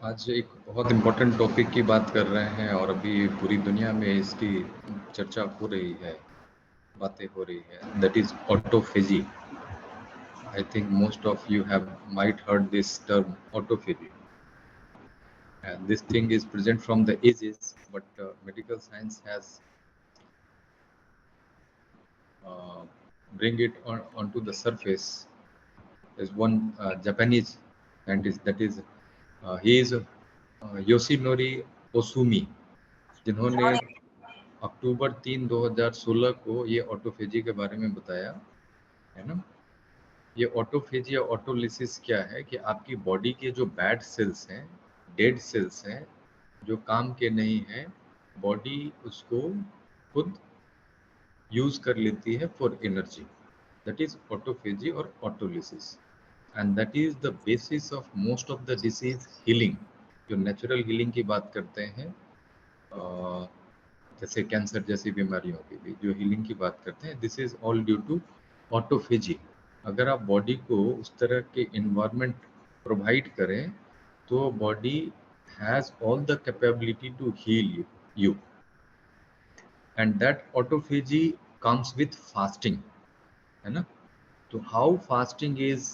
आज एक बहुत इम्पोर्टेंट टॉपिक की बात कर रहे हैं और अभी पूरी दुनिया में इसकी चर्चा हो रही है, बातें हो रही है, that is autophagy. I think most of you have might heard this term autophagy. And this thing is present from the ages, but medical science has bring it onto the surface. There's one Japanese scientist, that is he is Yoshinori Osumi, जिन्होंने अक्टूबर 3, 2016 को ये autophagy के बारे में बताया है ना. ये ऑटोफेजी या ऑटोलिसिस क्या है कि आपकी बॉडी के जो बैड सेल्स हैं, डेड सेल्स हैं, जो काम के नहीं हैं, बॉडी उसको खुद यूज कर लेती है for energy. That is autophagy और autolysis. And that is the basis of most of the disease healing. जो नेचुरल हीलिंग की बात करते हैं, जैसे कैंसर जैसी बीमारियों की भी जो हीलिंग की बात करते हैं, this is all due to autophagy. अगर आप बॉडी को उस तरह के इन्वायरमेंट प्रोवाइड करें तो body has all the capability to heal you. And that autophagy comes with fasting, है ना. तो how fasting is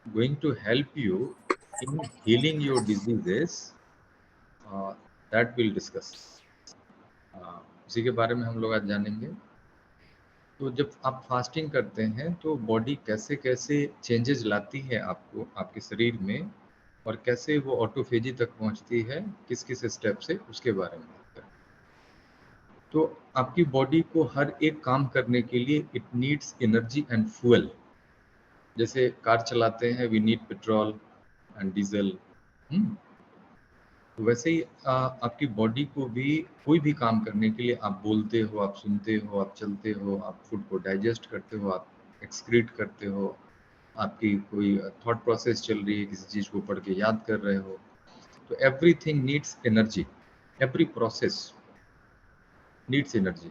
going to help you in healing your diseases, that will discuss. उसी के बारे में हम लोग आज जानेंगे. तो जब आप फास्टिंग करते हैं तो बॉडी कैसे कैसे चेंजेस लाती है आपको, आपके शरीर में, और कैसे वो ऑटोफेजी तक पहुंचती है, किस किस स्टेप से, उसके बारे में बात करें. तो आपकी बॉडी को हर एक काम करने के लिए it needs energy and fuel. जैसे कार चलाते हैं, we need petrol and diesel. तो वैसे ही आपकी बॉडी को भी कोई भी काम करने के लिए, आप बोलते हो, आप सुनते हो, आप चलते हो, आप फूड को डाइजेस्ट करते हो, आप एक्सक्रीट करते हो, आपकी कोई थॉट प्रोसेस चल रही है, किसी चीज़ को पढ़ के याद कर रहे हो, तो everything needs energy. Every process needs energy.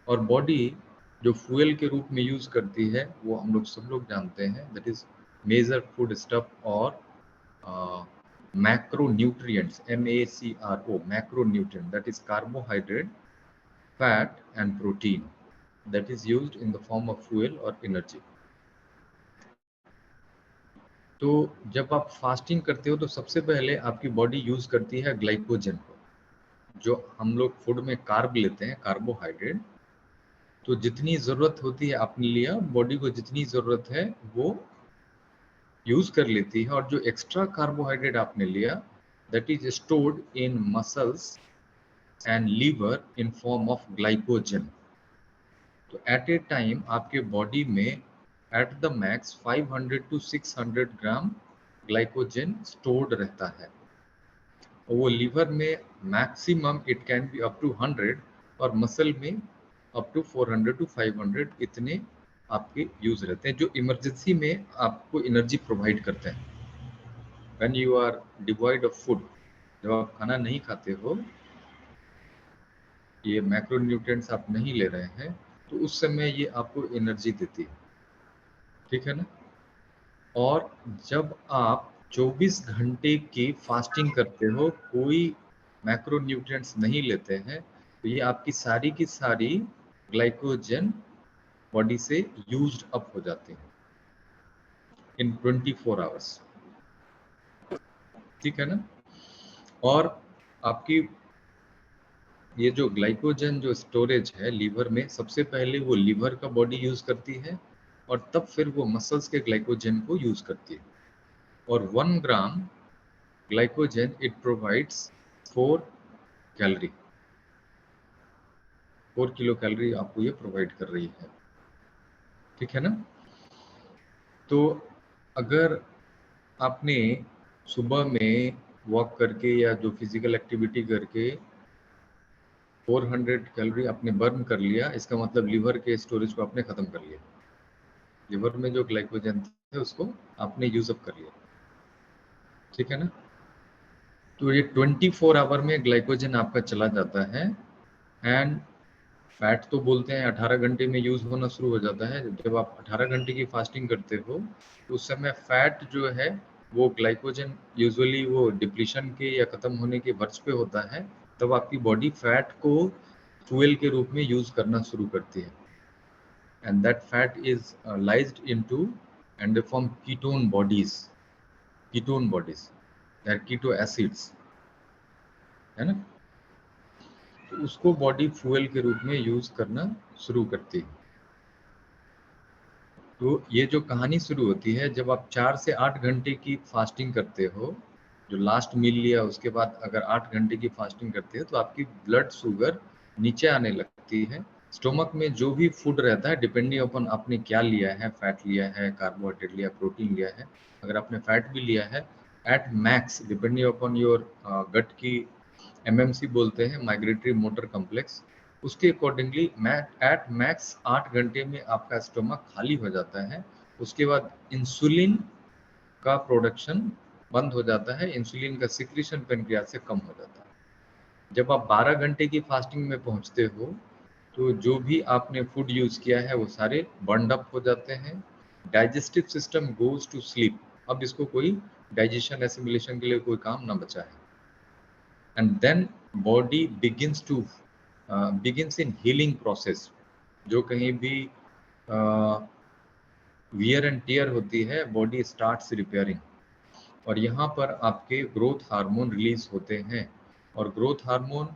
और बॉडी जो फ्यूल के रूप में यूज करती है वो हम लोग सब लोग जानते हैं, that is major food stuff और macronutrients, MACRO, macronutrient, that is carbohydrate, fat and protein, that is used in the form of fuel or energy. तो जब आप फास्टिंग करते हो तो सबसे पहले आपकी बॉडी यूज करती है ग्लाइकोजन को, जो हम लोग फूड में कार्ब लेते हैं, कार्बोहाइड्रेट. तो जितनी जरूरत होती है आपने लिया, बॉडी को जितनी जरूरत है वो यूज कर लेती है, और जो एक्स्ट्रा कार्बोहाइड्रेट आपने लिया, that is stored in muscles and liver in form of glycogen. तो एट ए टाइम आपके बॉडी में at the max 500 to 600 gram glycogen stored रहता है. और वो लीवर में maximum it can be up to 100, और मसल में अप टू 400 to 500, इतने आपके यूज रहते हैं, जो इमरजेंसी में आपको एनर्जी प्रोवाइड करते हैं. When you are devoid of food, जब आप खाना नहीं खाते हो, ये मैक्रोन्यूट्रिएंट्स आप नहीं ले रहे हैं, तो उस समय ये आपको एनर्जी देती है. ठीक है ना. और जब आप 24 घंटे की फास्टिंग करते हो, कोई मैक्रोन्यूट्रिएंट्स नहीं लेते हैं, तो ये आपकी सारी की सारी ग्लाइकोजन बॉडी से यूज्ड अप हो जाती है इन 24 आवर्स. ठीक है ना. और आपकी ये जो ग्लाइकोजन जो स्टोरेज है लीवर में, सबसे पहले वो लीवर का बॉडी यूज करती है, और तब फिर वो मसल्स के ग्लाइकोजन को यूज करती है. और 1 gram glycogen it provides 4 calorie, 4 kilo calorie आपको ये प्रोवाइड कर रही है. ठीक है ना. तो अगर आपने सुबह में वॉक करके या जो फिजिकल एक्टिविटी करके 400 कैलोरी आपने बर्न कर लिया, इसका मतलब लीवर के स्टोरेज को आपने खत्म कर लिया. लिवर में जो ग्लाइकोजन थे उसको आपने यूज अप कर लिया. ठीक है ना. तो ये 24 आवर में ग्लाइकोजन आपका चला जाता है. एंड फैट तो बोलते हैं 18 घंटे में यूज होना शुरू हो जाता है. जब आप 18 घंटे की फास्टिंग करते हो तो उस समय फैट जो है वो ग्लाइकोजन यूजुअली वो डिप्लीशन के या खत्म होने के वर्ष पे होता है, तब आपकी बॉडी फैट को फ्यूल के रूप में यूज करना शुरू करती है, and that fat is lysed into and form ketone bodies, they are keto acids, है ना। तो उसको बॉडी फ्यूल के रूप में यूज करना शुरू करती है। तो ये जो कहानी शुरू होती है जब आप 4 से 8 घंटे की फास्टिंग करते हो, जो लास्ट मील लिया उसके बाद अगर 8 घंटे की फास्टिंग करते हो तो आपकी ब्लड शुगर नीचे आने लगती है। स्टोमक में जो भी फूड रहता है डिपेंडिंग अपॉन आपने क्या लिया है, फैट लिया है, कार्बोहाइड्रेट लिया, प्रोटीन लिया है, अगर आपने फैट भी लिया है, at max depending upon your gut की एमएमसी बोलते हैं, माइग्रेटरी मोटर कॉम्प्लेक्स, उसके अकॉर्डिंगली एट मैक्स 8 घंटे में आपका स्टोमक खाली हो जाता है। उसके बाद इंसुलिन का प्रोडक्शन बंद हो जाता है, इंसुलिन का सिक्रीशन पेनक्रियास से कम हो जाता है। जब आप 12 घंटे की फास्टिंग में पहुंचते हो तो जो भी आपने फूड यूज किया है वो सारे बर्न अप हो जाते हैं, digestive system goes to sleep. अब इसको कोई डाइजेशन एसिमिलेशन के लिए कोई काम ना बचा है, and then body begins in healing process। जो कहीं भी वियर एंड टीयर होती है, बॉडी स्टार्ट्स रिपेयरिंग, और यहाँ पर आपके ग्रोथ हार्मोन रिलीज होते हैं, और growth hormone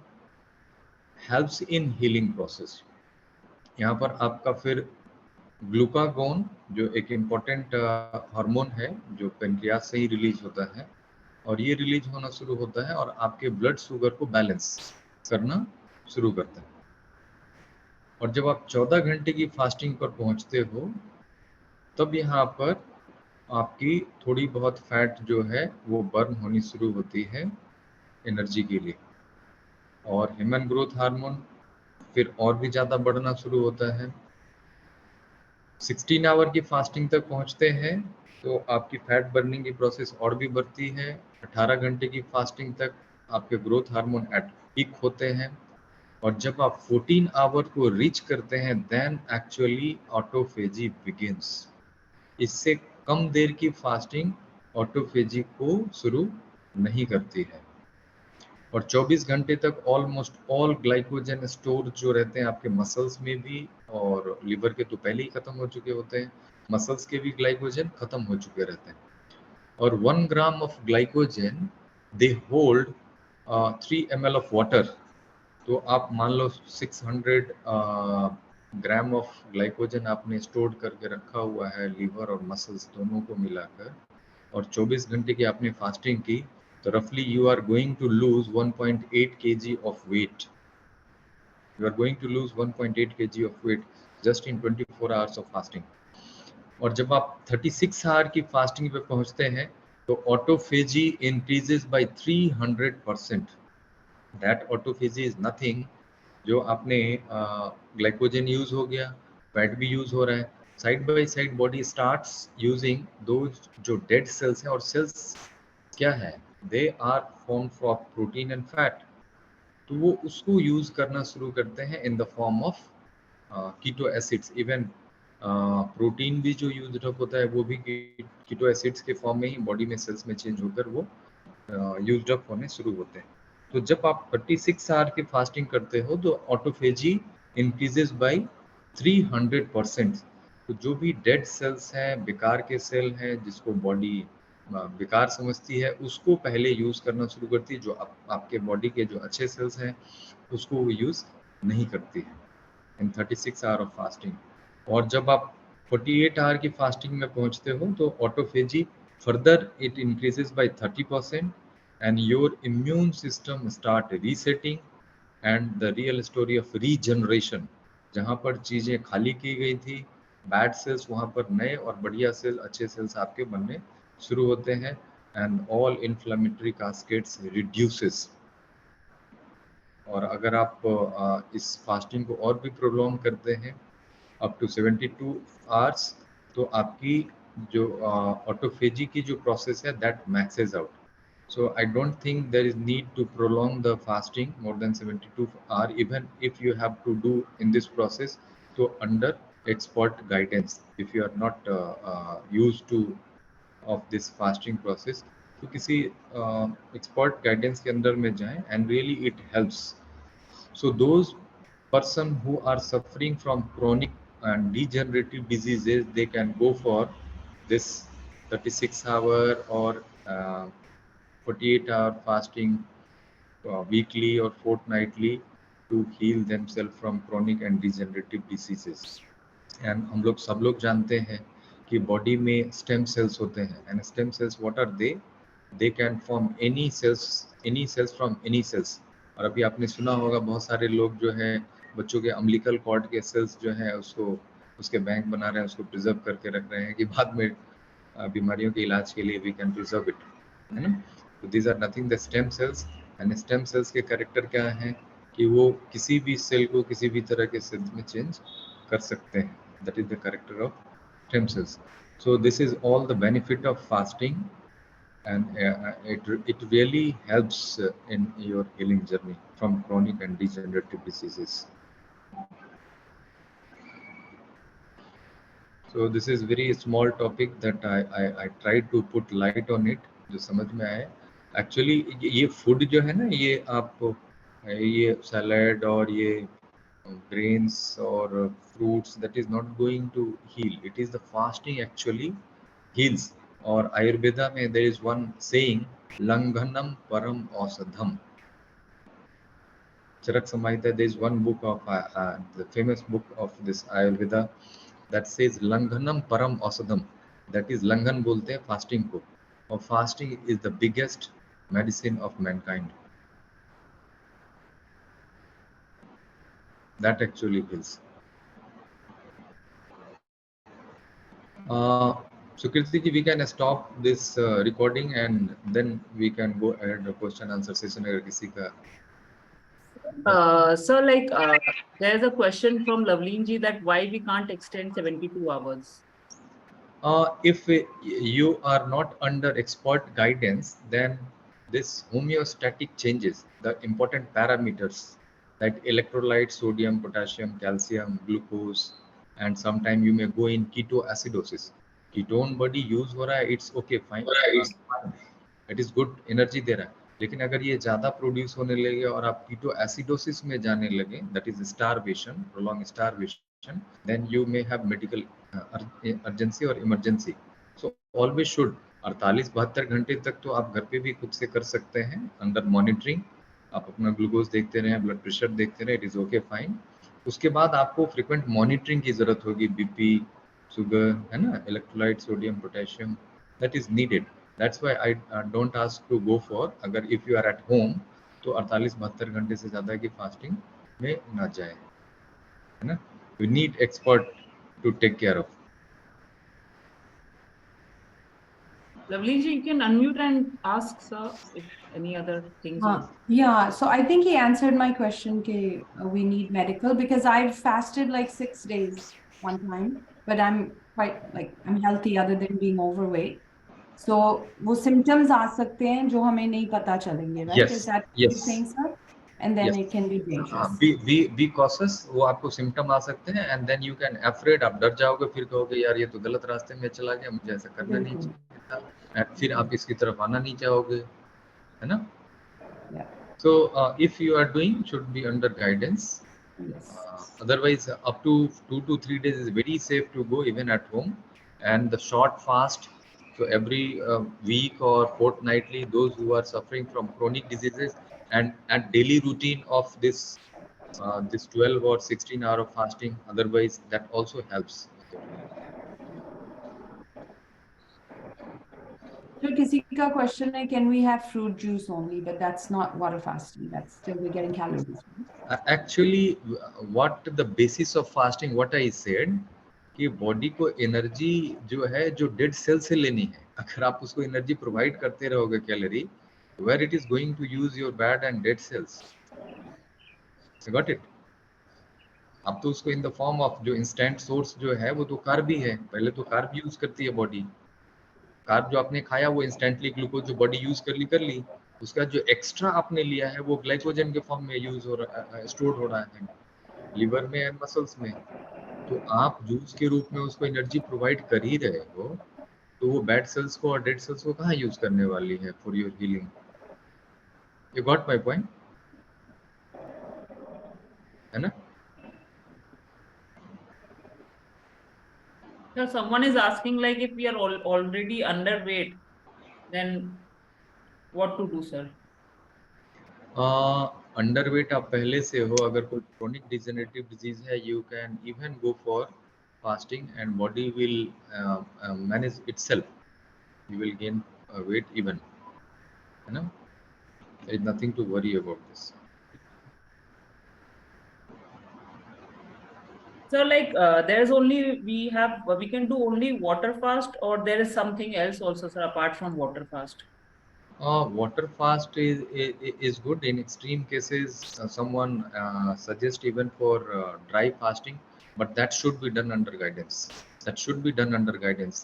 helps in healing process. यहाँ पर आपका फिर ग्लूकागोन जो एक इम्पोर्टेंट हार्मोन है जो पेनक्रियास से ही रिलीज होता है, और ये रिलीज होना शुरू होता है और आपके ब्लड शुगर को बैलेंस करना शुरू करता है। और जब आप 14 घंटे की फास्टिंग पर पहुंचते हो तब यहाँ पर आपकी थोड़ी बहुत फैट जो है वो बर्न होनी शुरू होती है एनर्जी के लिए, और ह्यूमन ग्रोथ हार्मोन फिर और भी ज़्यादा बढ़ना शुरू होता है। 16 आवर की फास्टिंग तक पहुंचते हैं तो आपकी फैट बर्निंग की प्रोसेस और भी बढ़ती है। 18 घंटे की फास्टिंग तक आपके ग्रोथ हार्मोन एट पीक होते हैं, और जब आप 14 आवर को रीच करते हैं देन एक्चुअली ऑटोफेजी बिगिंस। इससे कम देर की फास्टिंग ऑटोफेजी को शुरू नहीं करती है, और 24 घंटे तक ऑलमोस्ट ऑल ग्लाइकोजन स्टोर जो रहते हैं आपके मसल्स में भी, और लिवर के तो पहले ही खत्म हो चुके होते हैं, मसल्स के भी ग्लाइकोजन खत्म हो चुके रहते हैं। और 1 gram of glycogen they hold 3 ml of water. तो आप मान लो 600 ग्राम ऑफ ग्लाइकोजन आपने स्टोर करके रखा हुआ है लीवर और मसल्स दोनों को मिलाकर, और 24 घंटे की आपने फास्टिंग की, तो रफली you are going to lose 1.8 kg of weight. You are going to lose 1.8 kg of weight just in 24 hours of fasting. और जब आप 36 आवर की फास्टिंग पे पहुंचते हैं तो autophagy increases by 300%। That autophagy is nothing, जो आपने ग्लाइकोजन यूज हो गया, फैट भी यूज हो रहा है, side by side body starts using दो जो डेड सेल्स हैं, और सेल्स क्या है, they are form of protein and fat, तो वो उसको यूज करना शुरू करते हैं in the form of keto acids. Even protein भी जो यूज अप होता है वो भी कीटो एसिड्स के फॉर्म में ही बॉडी में सेल्स में चेंज होकर वो यूज्ड अप होने शुरू होते हैं। तो जब आप 36 आवर की फास्टिंग करते हो तो ऑटोफेजी इंक्रीजेस बाय 300%। तो जो भी डेड सेल्स हैं, बेकार के सेल हैं जिसको बॉडी बेकार समझती है, उसको पहले यूज करना शुरू करती है। जो आपके बॉडी के जो अच्छे सेल्स हैं उसको वो यूज नहीं करती है इन 36 आवर ऑफ फास्टिंग। और जब आप 48 आवर की फास्टिंग में पहुंचते हो तो autophagy further it increases by 30%, and your immune system start resetting, and the real story of regeneration। जहाँ पर चीजें खाली की गई थी, बैड सेल्स, वहाँ पर नए और बढ़िया सेल, अच्छे सेल्स आपके बनने शुरू होते हैं, एंड ऑल इन्फ्लेमेटरी कास्केड्स रिड्यूसेस। और अगर आप इस फास्टिंग को और भी प्रोलॉन्ग करते हैं अप टू 72 आवर्स, तो आपकी जो ऑटोफेजी की जो प्रोसेस है that maxes out. So I don't think there is need to prolong the fasting more than 72 hours, even if you have to do in this process, so under expert guidance, if you are not used to of this fasting process, तो किसी expert guidance के अंदर में जाएं and really it helps. So those person who are suffering from chronic and degenerative diseases, they can go for this 36-hour or 48-hour fasting weekly or fortnightly to heal themselves from chronic and degenerative diseases. And हम लोग सब लोग जानते हैं कि body में stem cells होते हैं. And stem cells what are they can form any cells from any cells. और अभी आपने सुना होगा बहुत सारे लोग जो है बच्चों के अम्बिलिकल कॉर्ड के सेल्स जो है उसको उसके बैंक बना रहे हैं, उसको प्रिजर्व करके रख रहे हैं कि बाद में बीमारियों के इलाज के लिए वी कैन प्रिजर्व इट, है ना. तो these are nothing the stem cells. And stem cells के कैरेक्टर क्या है कि वो किसी भी सेल को किसी भी तरह के सेल में चेंज कर सकते हैं. That is the character of stem cells. So this is all the benefit of fasting, and it really helps in your healing journey from chronic and degenerative diseases. So this is very small topic that I tried to put light on it, जो समझ में आए. Actually ये food जो है ना, ये आप ये salad और ये grains or fruits, that is not going to heal. It is the fasting actually heals. Or Ayurveda mein there is one saying, Langhanam Param Ausadham. Charak Samhita, there is one book of the famous book of this Ayurveda that says Langhanam Param Ausadham. That is Langhan bolte hain fasting ko. Or fasting is the biggest medicine of mankind. That actually heals. So Kirti ji, we can stop this recording and then we can go ahead the question answer session. अगर किसी का So there's a question from Lavleen ji that why we can't extend 72 hours. If you are not under expert guidance, then this homeostatic changes the important parameters like electrolytes, sodium, potassium, calcium, glucose, and sometimes you may go in ketoacidosis. Ketone body use हो रहा है, it's okay, fine. It is good, energy दे रहा है. लेकिन अगर ये ज़्यादा produce होने लगे और आप कीटोएसिडोसिस में जाने लगे, that is starvation, prolonged starvation, then you may have medical urgency or emergency. So always should 48-72 घंटे तक तो आप घर पे भी खुद से कर सकते हैं अंडर मॉनिटरिंग. आप अपना ग्लूकोज देखते रहें, ब्लड प्रेशर देखते रहें, इट इज ओके फाइन. उसके बाद आपको फ्रिक्वेंट मॉनिटरिंग की जरूरत होगी, बीपी, शुगर, है ना, electrolyte, sodium, potassium, that is needed. That's why I don't ask to go for, अगर if you are at home तो 48-72 घंटे से ज़्यादा की फास्टिंग में ना जाए, है ना. You need expert to take care of. Lovely ji, you can unmute and ask sir if any other things. Yeah, so I think he answered my question. We need medical because I've fasted like 6 days one time, but I'm I'm healthy other than being overweight. So वो symptoms आ सकते हैं जो हमें नहीं पता चलेंगे, right? Yes, Is that yes. what you're saying, sir? And then Yes. it can be dangerous. Be cautious. वो आपको सिम्टम आ सकते हैं and then you can afraid, आप डर जाओगे, फिर कहोगे यार ये तो गलत रास्ते में चला गया, मुझे ऐसा करना नहीं चाहिए था, and फिर आप इसकी तरफ आना नहीं चाहोगे, है ना. Yeah. So if you are doing, should be under guidance. Yes. Otherwise up to 2 to 3 days is very safe to go even at home. And the short fast, so every week or fortnightly, those who are suffering from chronic diseases and daily routine of this 12 or 16 hour of fasting, otherwise that also helps. So किसी का question है, can we have fruit juice only? But that's not water fasting. That's still we're getting calories. Actually, what the basis of fasting, what I said, कि body को energy जो है जो dead cell से लेनी है. अगर आप उसको एनर्जी प्रोवाइड करते रहोगे calorie, where it is going to use your bad and dead cells. Got it. अब तो उसको इन द फॉर्म ऑफ जो इंस्टेंट सोर्स जो है वो तो कार्ब ही है. पहले तो कार्ब यूज करती है बॉडी. कार्ब जो आपने खाया वो इंस्टेंटली ग्लूकोज जो बॉडी यूज कर ली. उसका जो एक्स्ट्रा आपने लिया है वो ग्लाइकोजन के फॉर्म में यूज हो रहा है, स्टोर हो रहा है लिवर में एंड मसल्स में. तो आप जूस के रूप में उसको एनर्जी प्रोवाइड कर ही रहे हो, तो वो बैड सेल्स को और डेड सेल्स को कहाँ यूज करने वाली है for your healing? You got my point, है ना? So someone is asking like if we are already underweight, then what to do, sir? Underweight आप पहले से हो, अगर कोई क्रोनिक डिजेनरेटिव डिजीज है, you can even go for fasting and body will manage itself, you will gain weight even, है ना? There is nothing to worry about this. So like there's only we can do only water fast, or there is something else also, sir, apart from water fast? Water fast is good in extreme cases. Someone suggest even for dry fasting, but that should be done under guidance. That should be done under guidance.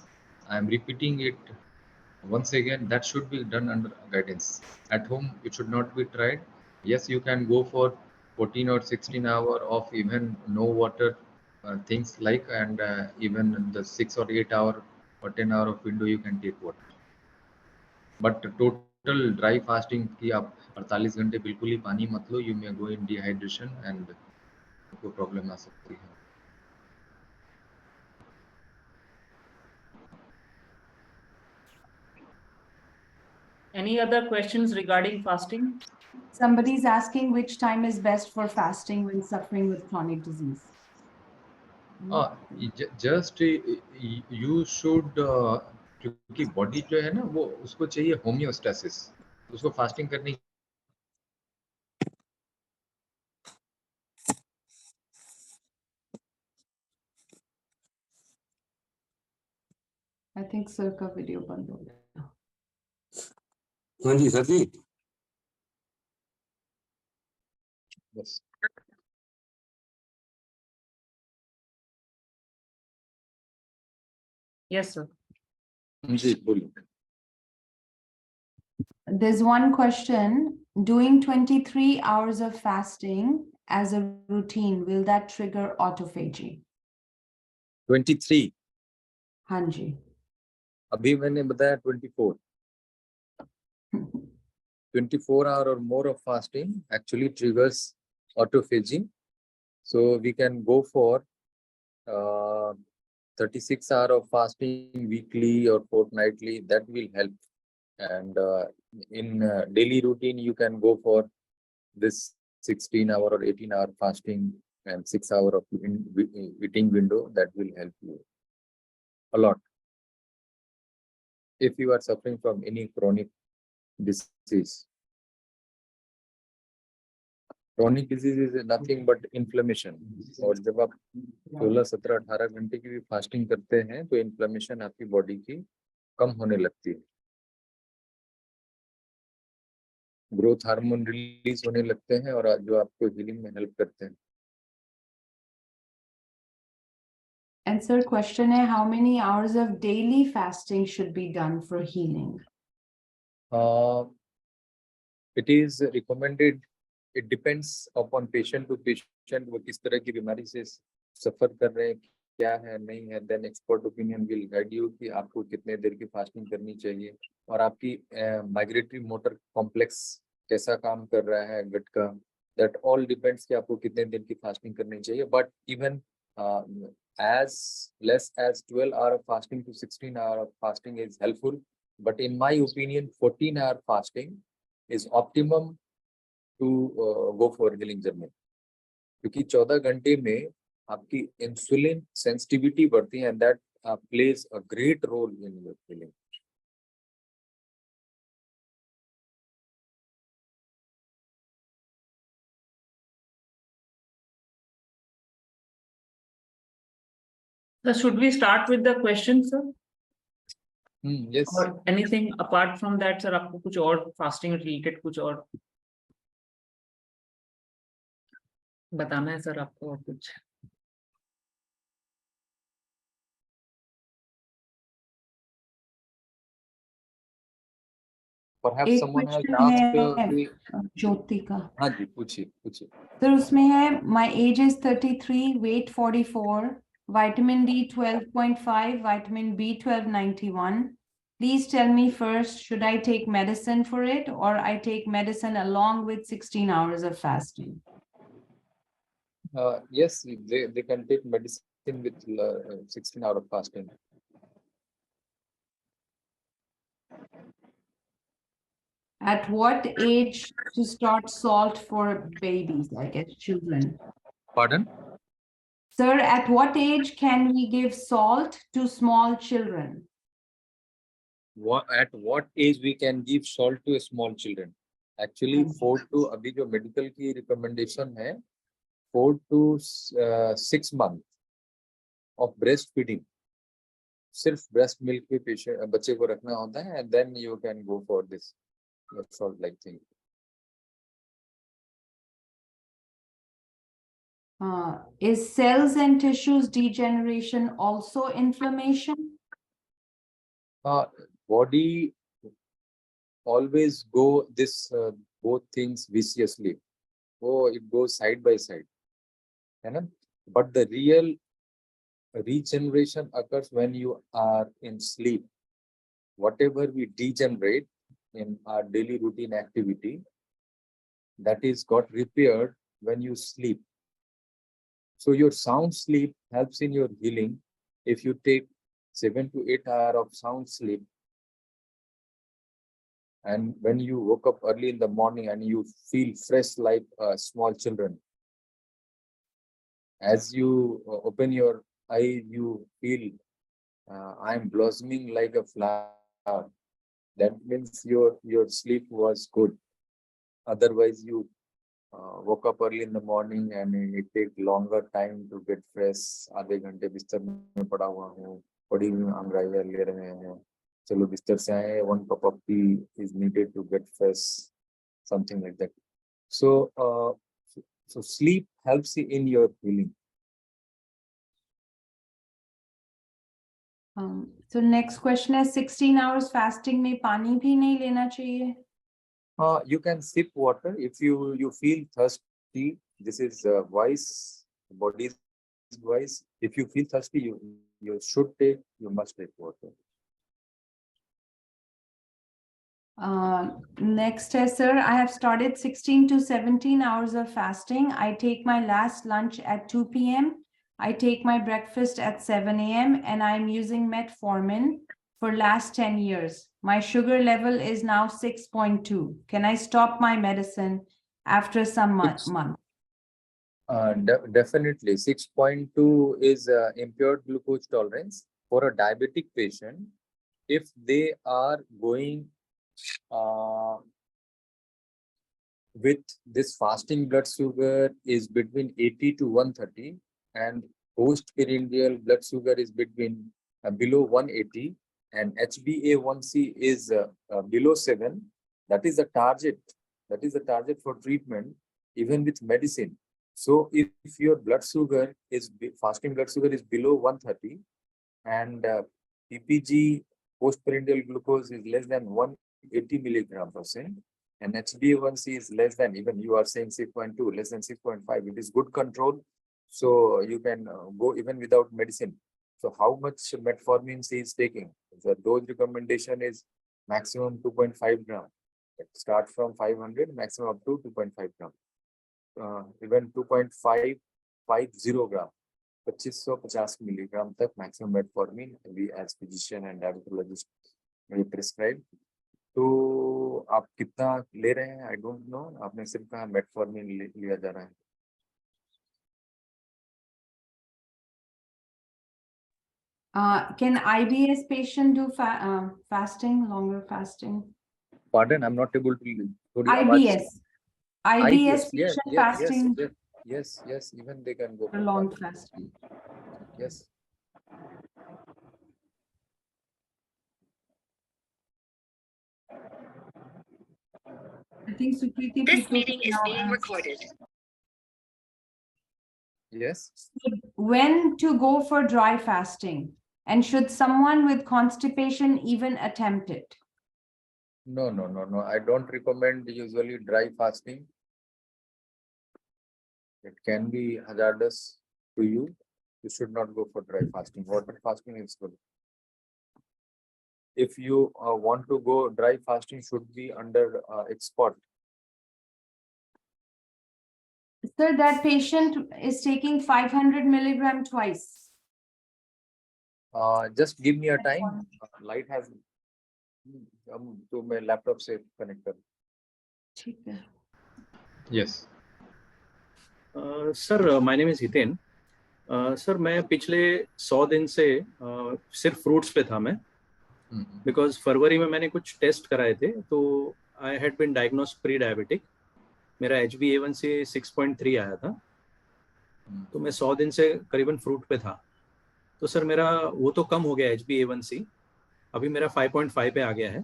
I am repeating it once again. That should be done under guidance. At home, it should not be tried. Yes, you can go for 14 or 16 hour of even no water things like, and even the 6 or 8 hour or 10 hour of window you can take water. But total dry fasting की आप 48 घंटे बिल्कुल ही पानी मत लो, you may go in dehydration and आपको problem आ सकती है. Any other questions regarding fasting? Somebody is asking which time is best for fasting when suffering with chronic disease. Just you should, क्योंकि बॉडी जो है ना वो उसको चाहिए होम्योस्टेसिस, उसको फास्टिंग करनी. I think sir का video बंद हो गया. हाँ जी सर जी. बस Yes, sir. जी बोलिए. There's one question. Doing 23 hours of fasting as a routine, will that trigger autophagy? 23. हाँ जी. अभी मैंने बताया 24. 24 hour or more of fasting actually triggers autophagy. So we can go for 36 hour of fasting weekly or fortnightly. That will help. And in daily routine, you can go for this 16 hour or 18 hour fasting and 6 hour of eating window. That will help you a lot. If you are suffering from any chronic disease. Chronic disease is nothing but inflammation. और जब आप 16, 17, 18 घंटे की भी fasting करते हैं तो inflammation आपकी बॉडी की कम होने लगती है, ग्रोथ हार्मोन रिलीज होने लगते हैं और जो आपको हीलिंग में हेल्प करते हैं. And sir, question है, how many hours of daily fasting should be done for healing? It is recommended. It depends upon patient to patient. वो किस तरह की बीमारी से सफर कर रहे हैं, क्या है नहीं है. Then expert opinion will guide you कि आपको कितने देर की फास्टिंग करनी चाहिए और आपकी माइग्रेटरी मोटर कॉम्प्लेक्स कैसा काम कर रहा है गट का. That all depends कि आपको कितने दिन की फास्टिंग करनी चाहिए. But even as less as 12 hour of fasting to 16 hour of fasting is helpful. But in my opinion, 14 hour fasting is optimum to go for healing journey. क्योंकि 14 घंटे में आपकी इंसुलिन सेंसिटिविटी बढ़ती है and that plays a great role in your healing. So should we start with the questions, sir? Yes. Or anything apart from that, sir? आपको कुछ और fasting related कुछ और बताना है सर आपको और कुछ? Perhaps एक someone has question asked है ज्योति का. हाँ जी पूछिए. तो उसमें है, my age is 33, weight 44, vitamin D 12.5, vitamin B12 91. Please tell me first, should I take medicine for it or I take medicine along with 16 hours of fasting? Yes, they can take medicine with 16 hours of fasting. At what age to start salt for babies, I guess, children? Pardon? Sir, at what age can we give salt to small children? At what age we can give salt to small children? Actually, 4 to अभी जो medical की recommendation है 4 to 6 months of breastfeeding. सिर्फ breast milk पे patient बच्चे को रखना होता है and then you can go for this salt like thing. Is cells and tissues degeneration also inflammation? Body always go this both things viciously. Oh, it goes side by side. But the real regeneration occurs when you are in sleep. Whatever we degenerate in our daily routine activity, that is got repaired when you sleep. So your sound sleep helps in your healing. If you take 7 to 8 hours of sound sleep, and when you woke up early in the morning and you feel fresh like small children, as you open your eye, you feel I'm blossoming like a flower. That means your sleep was good. Otherwise, you woke up early in the morning and it takes longer time to get fresh. आधे घंटे बिस्तर में पड़ा हुआ हूँ, पड़ी हुई अंगड़ाइयाँ ले रहे हैं. चलो बिस्तर से आए, 1 cup of tea is needed to get fresh, something like that. So, so sleep helps in your healing. So next question is 16 hours fasting में पानी भी नहीं लेना चाहिए? You can sip water if you feel thirsty. This is wise. Body is wise. If you feel thirsty, you should take. You must take water. Next is, sir, I have started 16 to 17 hours of fasting. I take my last lunch at 2 p.m. I take my breakfast at 7 a.m. and I'm using metformin for last 10 years. My sugar level is now 6.2. Can I stop my medicine after some month? Definitely. 6.2 is impaired glucose tolerance for a diabetic patient. If they are going with this fasting blood sugar is between 80 to 130 and postprandial blood sugar is between below 180 and HbA1c is below 7, that is the target. That is the target for treatment even with medicine. So if your blood sugar is fasting blood sugar is below 130 and PPG postprandial glucose is less than 180 mg/%, and HbA1c is less than, even you are saying 6.2, less than 6.5, it is good control. So you can go even without medicine. So how much metformin he is taking? The dose recommendation is maximum 2.5 gram. Start from 500, maximum up to 2.5 gram. Even 2.550 gram. 2550 milligram तक maximum metformin we as physician and diabetologist we prescribe. तो आप कितना ले रहे हैं? I don't know. आपने सिर्फ कहा metformin लिया जा रहा है. Can IBS patient do fasting, longer fasting? Pardon, I'm not able to. IBS. IBS yes, patient fasting. Yes, even they can go for long fasting. Yes. I think Sukriti. This meeting is being recorded. Yes. When to go for dry fasting? And should someone with constipation even attempt it? No. I don't recommend usually dry fasting. It can be hazardous to you. you should not go for dry fasting. Water fasting is good. If you want to go dry fasting, should be under expert. Sir, that patient is taking 500 milligram twice. Just give me a time. Light has तो मैं laptop से connect कर. ठीक है. Yes. Sir my name is Hiten. Sir मैं पिछले 100 दिन से सिर्फ फ्रूट्स पे था मैं, बिकॉज फरवरी में मैंने कुछ टेस्ट कराए थे तो I had been diagnosed pre diabetic. मेरा HbA1c 6.3 आया था, तो मैं 100 दिन से करीबन फ्रूट पे था. तो सर मेरा वो तो कम हो गया HbA1c, अभी मेरा 5.5 पे आ गया है.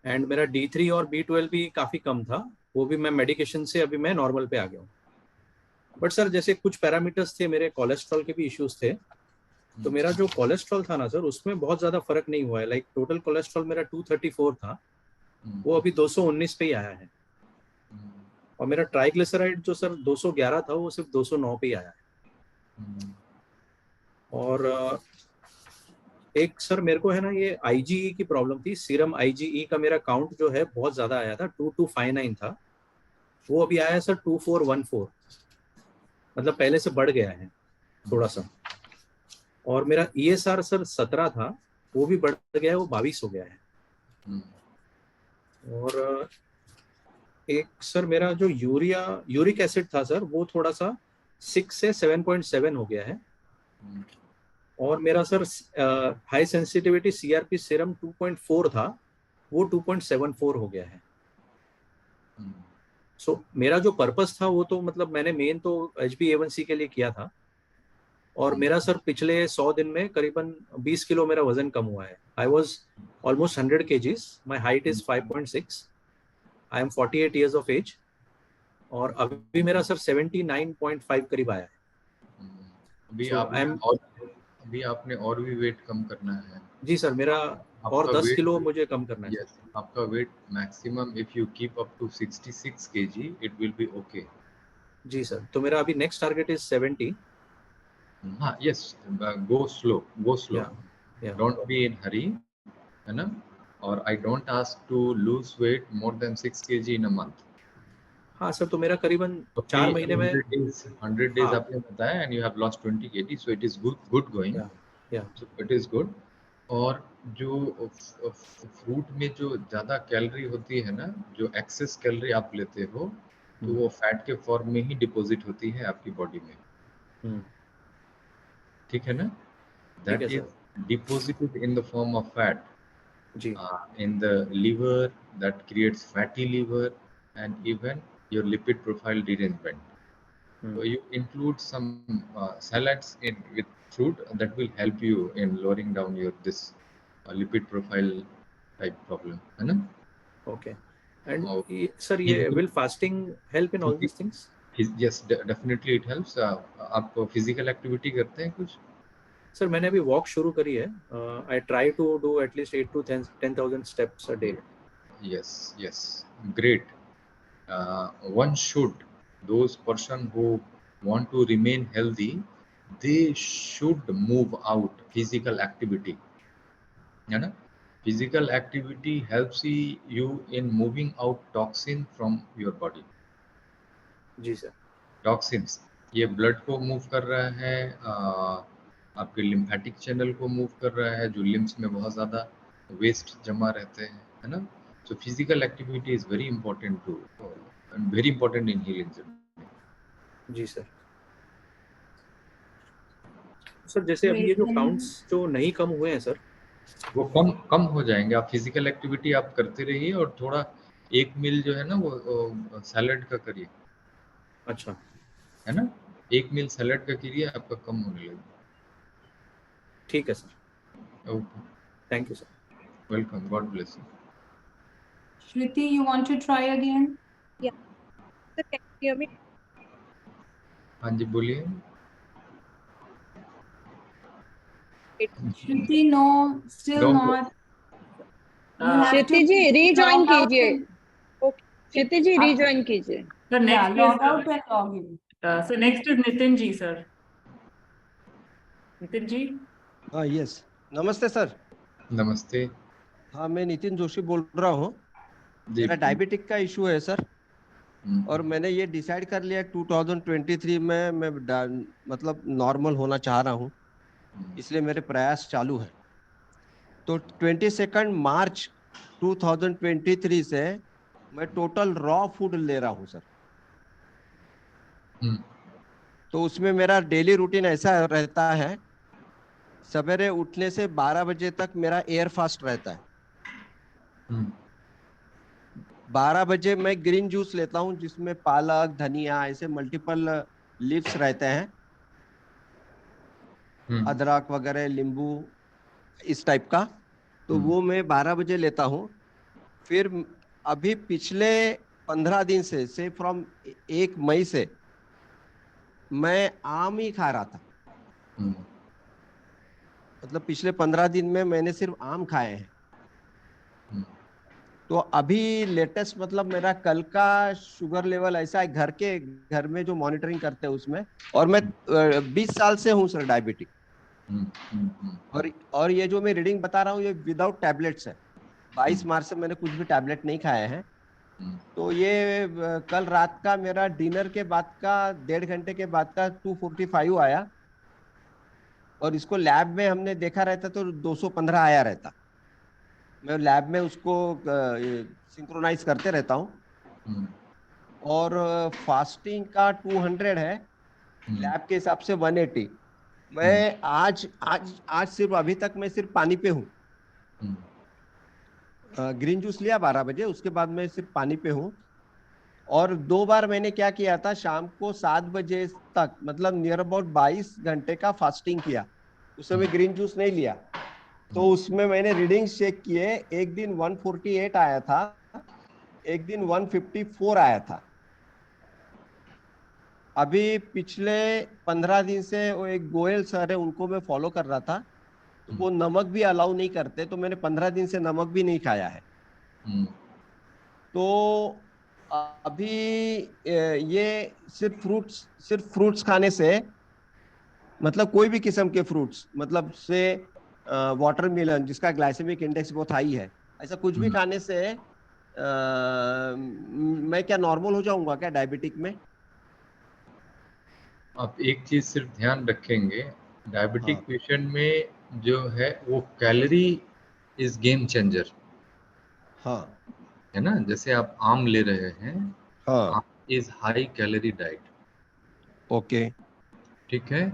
एंड मेरा D3 और B12 भी काफ़ी कम था, वो भी मैं मेडिकेशन से अभी मैं नॉर्मल पे आ गया हूँ. बट सर जैसे कुछ पैरामीटर्स थे, मेरे कोलेस्ट्रॉल के भी इश्यूज थे, तो मेरा जो कोलेस्ट्रॉल था ना सर, उसमें बहुत ज़्यादा फर्क नहीं हुआ है. लाइक टोटल कोलेस्ट्रॉल मेरा 234 था, वो अभी 219 पे ही आया है. और मेरा ट्राइग्लिसराइड जो सर 211 था, वो सिर्फ 209 पे ही आया है. और एक सर मेरे को है ना ये IgE की प्रॉब्लम थी. सीरम IgE का मेरा काउंट जो है बहुत ज़्यादा आया था, 2259 था, वो अभी आया है सर 2414, मतलब पहले से बढ़ गया है थोड़ा सा. और मेरा ESR सर 17 था, वो भी बढ़ गया है, वो 22 हो गया है. और एक सर मेरा जो यूरिक एसिड था सर, वो थोड़ा सा 6 से 7.7 हो गया है. और मेरा sir high sensitivity CRP serum 2.4 था, वो 2.74 हो गया है. सो मेरा जो पर्पस था वो तो मतलब मैंने मेन तो HbA1c के लिए किया था. और मेरा सर पिछले 100 दिन में करीबन 20 किलो मेरा वजन कम हुआ है. I was almost 100 kgs. My height is 5.6. I am 48 years of age. और अभी मेरा सर 79.5 करीब आया है. अभी आपने और भी वेट कम करना है. जी सर, मेरा और 10 किलो मुझे कम करना है. Yes, आपका weight maximum if you keep up to 66 kg it will be okay. जी सर, तो मेरा अभी नेक्स्ट टारगेट इज 70. हाँ, yes, go slow. Don't be in hurry, है ना. और I don't ask to lose weight more than 6 kg in a month. हाँ sir, तो मेरा करीबन 4 महीने में 100 days आपने बताया and you have lost 20 kg, so it is good going. So it is good. और जो फ्रूट में जो ज़्यादा कैलोरी होती है ना, जो एक्सेस कैलोरी आप लेते हो, तो वो फैट के फॉर्म में ही डिपॉजिट होती है आपकी बॉडी में. ठीक है ना. That is deposited in the form of fat in the liver. That creates fatty liver and even your lipid profile derangement. So you include some salads in with fruit that will help you in lowering down your this lipid profile type problem, है ना. Okay. And sir, will fasting help in all these things? Yes, definitely it helps. आप physical activity करते हैं कुछ? Sir मैंने अभी walk शुरू करी है. I try to do at least 8 to 10,000 steps a day. Yes, great. One should, those person who want to remain healthy, they should move out. Physical activity, है ना. Physical activity helps you in moving out toxin from your body. जी sir. Toxins ये blood को move कर रहा है, आपके lymphatic channel को मूव कर रहा है, जो लिम्स में बहुत ज़्यादा वेस्ट जमा रहते हैं, है ना. So physical activity is very important too, and very important in healing journey. जी सर. सर जैसे अभी ये जो काउंट्स जो नहीं कम हुए हैं सर, वो कम हो जाएंगे. आप फिजिकल एक्टिविटी आप करते रहिए और थोड़ा एक मील जो है ना वो सैलेड का करिए. अच्छा, है ना. एक मील सैलेड का करिए, आपका कम होने लगेगा. ठीक है sir. Okay, thank you sir. Welcome. God bless you. Shruti, you want to try again? Yeah. Sir, can you hear me? हाँ जी, बोलिए. Shruti, no, still not. Shruti ji rejoin कीजिए. Okay. श्रुति जी rejoin कीजिए. The next log is out and log in. so next is Nitin ji, sir. Nitin ji. हाँ yes, नमस्ते sir. नमस्ते हाँ, मैं नितिन जोशी बोल रहा हूँ। जी। मेरा डायबिटिक का इशू है सर, और मैंने ये डिसाइड कर लिया 2023 में मैं मतलब नॉर्मल होना चाह रहा हूँ, इसलिए मेरे प्रयास चालू है। तो 22 मार्च 2023 से मैं टोटल रॉ फूड ले रहा हूँ सर। तो उसमें मेरा डेली रूटीन ऐसा रहता है, सवेरे उठने से 12 बजे तक मेरा एयर फास्ट रहता है। 12 बजे मैं ग्रीन जूस लेता हूँ, जिसमें पालक, धनिया, ऐसे मल्टीपल लीव्स रहते हैं, अदरक वगैरह, नींबू, इस टाइप का। तो वो मैं 12 बजे लेता हूँ। फिर अभी पिछले 15 दिन से फ्रॉम 1 मई से मैं आम ही खा रहा था। मतलब पिछले 15 दिन में मैंने सिर्फ आम खाए हैं। तो अभी लेटेस्ट मतलब मेरा कल का शुगर लेवल ऐसा है, घर में जो मॉनिटरिंग करते हैं उसमें, और मैं 20 साल से हूँ सर डायबिटिक। और ये जो मैं रीडिंग बता रहा हूँ ये विदाउट टैबलेट्स है। 22 मार्च से मैंने कुछ भी टैबलेट नहीं खाए हैं। तो ये कल रात का मेरा डिनर के बाद का 1.5 घंटे के बाद का 245 आया, और इसको लैब में हमने देखा रहता तो 215 आया रहता। मैं लैब में उसको सिंक्रोनाइज करते रहता हूँ। और फास्टिंग का 200 है, लैब के हिसाब से 180। मैं आज सिर्फ अभी तक मैं सिर्फ पानी पे हूँ। ग्रीन जूस लिया 12 बजे, उसके बाद मैं सिर्फ पानी पे हूँ। और 2 बार मैंने क्या किया था, शाम को 7 बजे तक, मतलब नियर अबाउट 22 घंटे का फास्टिंग किया। उस समय ग्रीन जूस नहीं लिया। तो उसमें मैंने रीडिंग चेक किए, एक दिन 148 आया था, एक दिन 154 आया था। अभी पिछले 15 दिन से वो एक गोयल सर है, उनको मैं फॉलो कर रहा था। तो वो नमक भी अलाउ नहीं करते, तो मैंने 15 दिन से नमक भी नहीं खाया है। तो अभी ये सिर्फ फ्रूट्स खाने से, मतलब कोई भी किस्म के फ्रूट्स, मतलब से वाटरमेलन जिसका ग्लाइसेमिक इंडेक्स बहुत हाई है, ऐसा कुछ भी खाने से मैं क्या नॉर्मल हो जाऊंगा क्या डायबिटिक में? आप एक चीज सिर्फ ध्यान रखेंगे, डायबिटिक पेशेंट में जो है वो कैलोरी इज गेम चेंजर। हाँ, है ना, जैसे आप आम ले रहे हैं, हाँ, is high calorie diet. Okay, ठीक है।